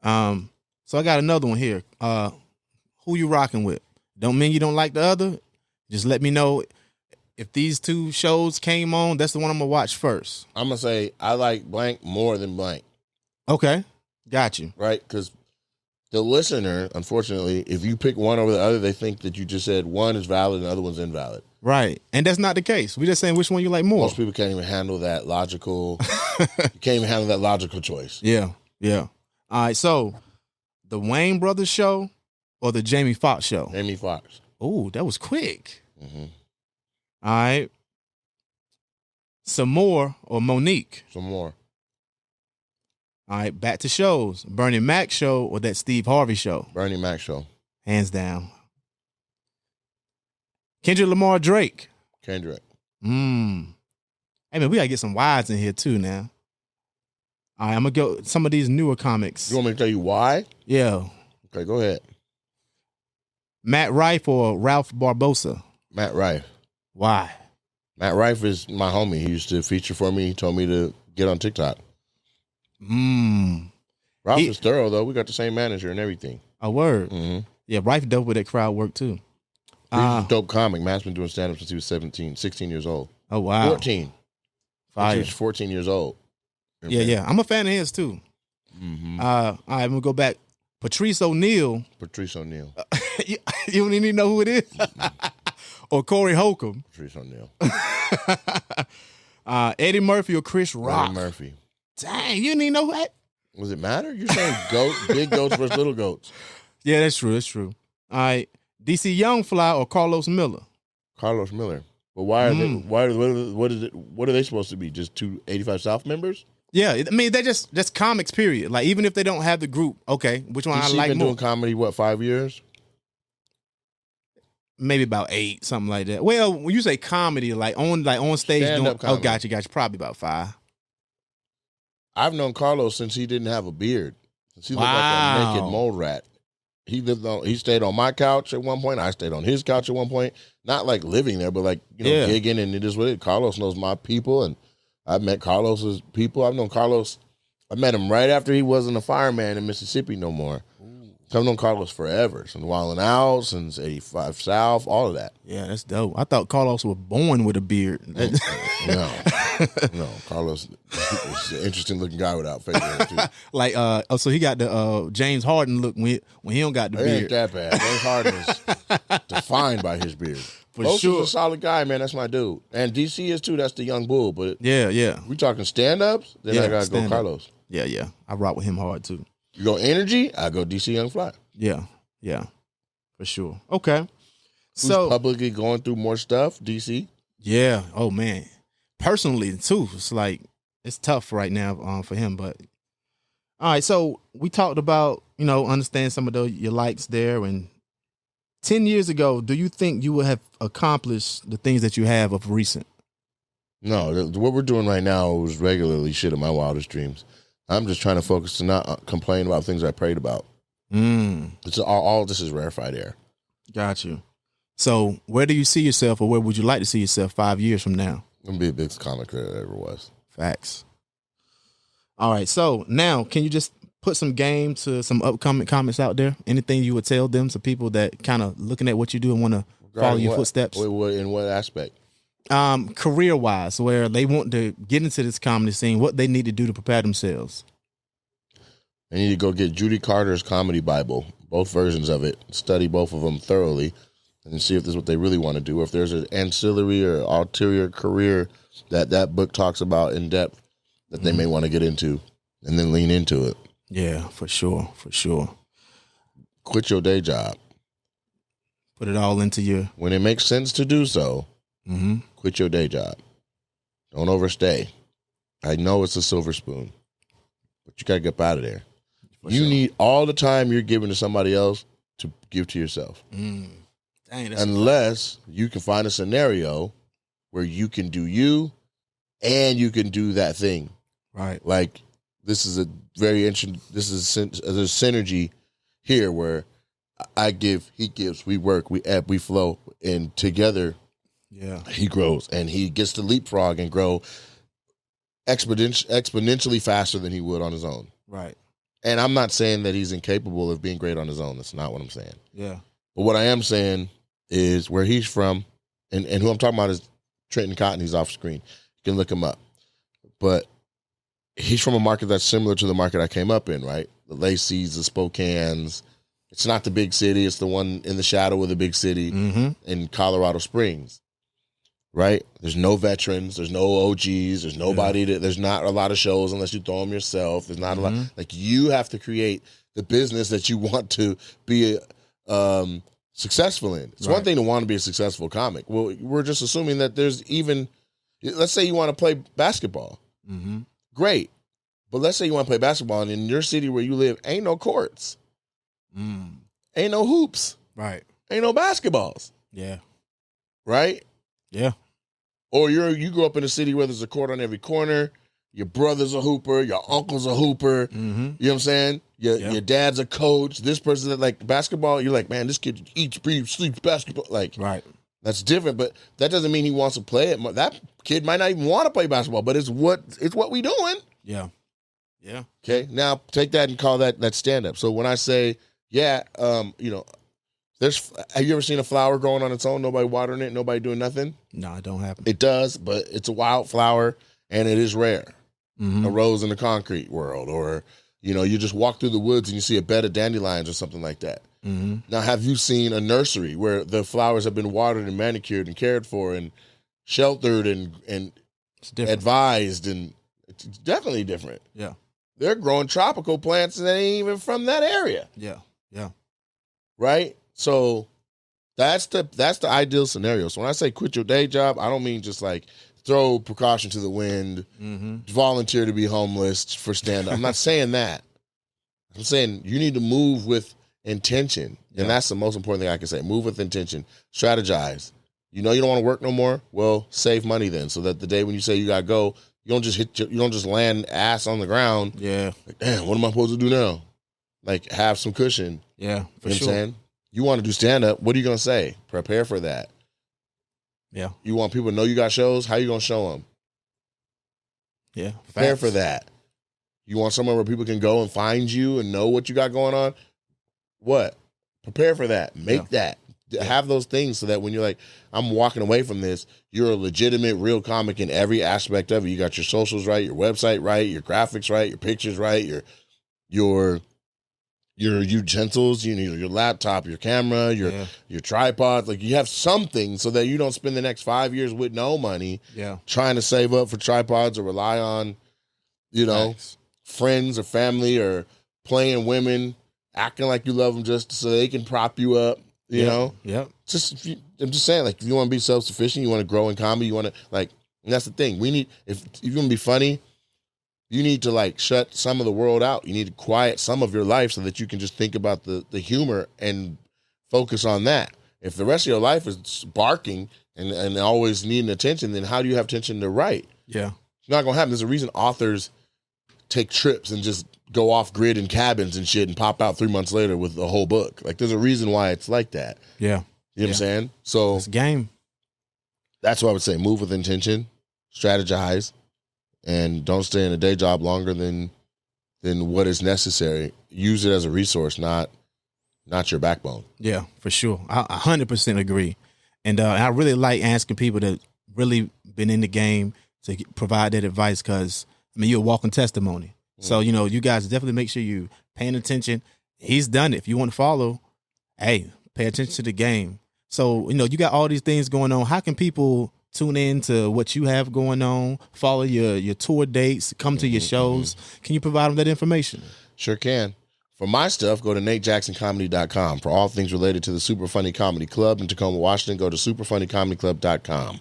So I got another one here. Who you rocking with? Don't mean you don't like the other. Just let me know. If these two shows came on, that's the one I'm going to watch first. I'm going to say I like blank more than blank. Okay. Got you. Right? Because the listener, unfortunately, if you pick one over the other, they think that you just said one is valid and the other one's invalid. Right. And that's not the case. We're just saying which one you like more. Most people can't even handle that logical. You can't even handle that logical choice. Yeah. Yeah. All right. So the Wayne Brothers show or the Jamie Foxx show? Jamie Foxx. Oh, that was quick. Mm-hmm. All right. Some more or Monique? Some more. All right. Back to shows. Bernie Mac show or that Steve Harvey show? Bernie Mac show. Hands down. Kendrick Lamar Drake. Kendrick. Hey, man, we got to get some wides in here too now. All right. I'm going to go some of these newer comics. You want me to tell you why? Yeah. Okay, go ahead. Matt Rife or Ralph Barbosa? Matt Rife. Why? Matt Rife is my homie. He used to feature for me. He told me to get on TikTok. Ralph is thorough, though. We got the same manager and everything. A word. Mm-hmm. Yeah, Rife dope with that crowd work, too. He's a dope comic. Matt's been doing stand-up since he was 16 years old. Oh, wow. 14. Fire. He was 14 years old. Yeah. I'm a fan of his, too. Mm-hmm. All right, I'm going to go back. Patrice O'Neal. Patrice O'Neal. You don't even know who it is? Or Corey Holcomb. Patrice O'Neal. Eddie Murphy or Chris Rock? Eddie Murphy. Dang, you didn't even know that? Does it matter? You're saying big goats versus little goats. Yeah, that's true. That's true. All right. DC Youngfly or Carlos Miller? Carlos Miller. But why are they? What are they supposed to be? Just two 85 South members? Yeah, I mean they're just comics. Period. Like even if they don't have the group, okay, which one I like been more? Doing comedy 5 years? Maybe about 8, something like that. Well, when you say comedy, like on stage, Stand-up comedy. oh, gotcha, probably about 5. I've known Carlos since he didn't have a beard. Since he looked like a naked mole rat. He stayed on my couch at one point. I stayed on his couch at one point. Not like living there, but like gigging, and it is what it is. Carlos knows my people, and I've met Carlos's people. I've known Carlos. I met him right after he wasn't a fireman in Mississippi no more. I've known Carlos forever. Since Wild 'N Out, since 85 South, all of that. Yeah, that's dope. I thought Carlos was born with a beard. No, Carlos is an interesting looking guy without facial hair too. Like, so he got the James Harden look when he don't got the It beard. ain't that bad. James Harden is defined by his beard. For Los sure. is a solid guy, man. That's my dude. And DC is too. That's the young bull. But Yeah. we talking stand-ups, then I gotta go Carlos. Yeah. I rock with him hard too. You go energy, I go DC Young Fly. Yeah, for sure. Okay. Who's publicly going through more stuff? DC. Yeah. Oh man. Personally too, it's like it's tough right now for him. But all right, so we talked about understand some of your likes there. And 10 years ago, do you think you would have accomplished the things that you have of recent? No, what we're doing right now is regularly shit in my wildest dreams. I'm just trying to focus to not complain about things I prayed about. It's all this is rarefied air. Got you. So where do you see yourself, or where would you like to see yourself 5 years from now? I'm gonna be the biggest comic there ever was. Facts. All right. So now, can you just put some game to some upcoming comics out there? Anything you would tell them, to people that kind of looking at what you do and want to follow your footsteps? In what aspect? Career wise, where they want to get into this comedy scene, what they need to do to prepare themselves. They need to go get Judy Carter's Comedy Bible, both versions of it, study both of them thoroughly, and see if this is what they really want to do. Or if there's an ancillary or ulterior career that book talks about in depth that they may want to get into, and then lean into it. Yeah, for sure. Quit your day job. Put it all into your... When it makes sense to do so, quit your day job. Don't overstay. I know it's a silver spoon, but you got to get up out of there. You need all the time you're giving to somebody else to give to yourself. Dang, unless you can find a scenario where you can do you and you can do that thing. Right. Like, this is a very interesting, there's a synergy here where I give, he gives, we work, we ebb, we flow, and together he grows, and he gets to leapfrog and grow exponentially faster than he would on his own. Right. And I'm not saying that he's incapable of being great on his own. That's not what I'm saying. Yeah. But what I am saying is where he's from, and who I'm talking about is Trenton Cotton. He's off screen. You can look him up. But he's from a market that's similar to the market I came up in, right? The Lacey's, the Spokanes. It's not the big city. It's the one in the shadow of the big city in Colorado Springs, right? There's no veterans. There's no OGs. There's nobody. There's not a lot of shows unless you throw them yourself. There's not a lot. Like, you have to create the business that you want to be successful in. It's one thing to want to be a successful comic. Well, we're just assuming that there's even, let's say you want to play basketball. Great. But let's say you want to play basketball, and in your city where you live, ain't no courts. Ain't no hoops. Right. Ain't no basketballs. Yeah. Right? Yeah. Or you grew up in a city where there's a court on every corner. Your brother's a hooper. Your uncle's a hooper. You know what I'm saying? Your dad's a coach. This person that like basketball, you're like, man, this kid eats, breathes, sleeps basketball. Like, right. That's different, but that doesn't mean he wants to play it. That kid might not even want to play basketball, but it's what we doing. Yeah. Yeah. Okay. Now take that and call that stand up. So when I say, have you ever seen a flower growing on its own? Nobody watering it, nobody doing nothing? No, it don't happen. It does, but it's a wild flower and it is rare. A rose in the concrete world, or you just walk through the woods and you see a bed of dandelions or something like that. Now, have you seen a nursery where the flowers have been watered and manicured and cared for and sheltered and It's different. advised? And it's definitely different. Yeah. They're growing tropical plants that ain't even from that area. Yeah. Yeah. Right? So that's the ideal scenario. So when I say quit your day job, I don't mean just like throw precaution to the wind, volunteer to be homeless for stand-up. I'm not saying that. I'm saying you need to move with intention. Yeah. And that's the most important thing I can say. Move with intention. Strategize. You know you don't want to work no more? Well, save money then, so that the day when you say you gotta go, you don't just land ass on the ground. Yeah. Like, damn, what am I supposed to do now? Like, have some cushion. Yeah. For You know sure. what I'm saying? You want to do stand-up, what are you going to say? Prepare for that. Yeah. You want people to know you got shows? How you going to show them? Yeah. Prepare Facts. for that. You want somewhere where people can go and find you and know what you got going on? What? Prepare for that. Make that. Have those things so that when you're like, I'm walking away from this, you're a legitimate, real comic in every aspect of it. You got your socials right, your website right, your graphics right, your pictures right, your utensils, your laptop, your camera, your tripod. Like, you have something so that you don't spend the next 5 years with no money trying to save up for tripods or rely on, friends or family or playing women, acting like you love them just so they can prop you up, you know? Yeah. I'm just saying, like, if you want to be self-sufficient, you want to grow in comedy, you want to, like, and that's the thing. If you want to be funny, you need to, like, shut some of the world out. You need to quiet some of your life so that you can just think about the humor and focus on that. If the rest of your life is barking and always needing attention, then how do you have attention to write? Yeah. It's not going to happen. There's a reason authors take trips and just go off grid in cabins and shit and pop out 3 months later with a whole book. Like, there's a reason why it's like that. Yeah. You know what I'm saying? So it's a game. That's what I would say. Move with intention, strategize, and don't stay in a day job longer than what is necessary. Use it as a resource, not your backbone. Yeah, for sure. I 100% agree. And I really like asking people that really been in the game to provide that advice because, I mean, you're a walking testimony. So, you guys definitely make sure you paying attention. He's done it. If you want to follow, hey, pay attention to the game. So, you got all these things going on. How can people tune in to what you have going on, follow your tour dates, come to your shows? Can you provide them that information? Sure can. For my stuff, go to NateJacksonComedy.com. For all things related to the Super Funny Comedy Club in Tacoma, Washington, go to SuperFunnyComedyClub.com.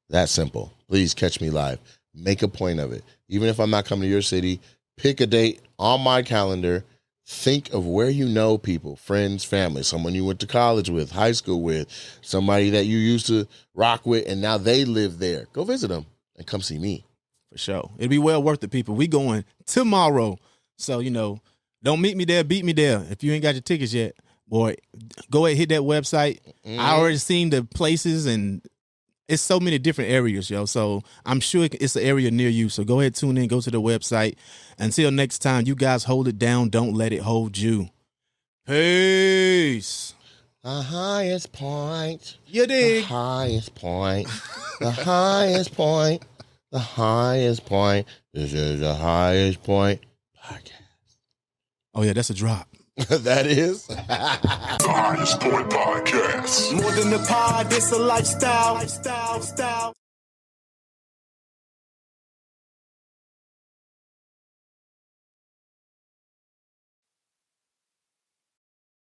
That simple. Please catch me live. Make a point of it. Even if I'm not coming to your city, pick a date on my calendar. Think of where you know people, friends, family, someone you went to college with, high school with, somebody that you used to rock with, and now they live there. Go visit them and come see me. For sure. It'd be well worth it, people. We going tomorrow. So, don't meet me there, beat me there. If you ain't got your tickets yet, boy, go ahead, hit that website. I already seen the places, and it's so many different areas, yo. So I'm sure it's an area near you. So go ahead, tune in, go to the website. Until next time, you guys hold it down. Don't let it hold you. Peace. The highest point. You dig? The highest point. The highest point. The highest point. This is the highest point podcast. Oh, yeah, that's a drop. That is. The Highest Point Podcast. More than a pod, it's a lifestyle.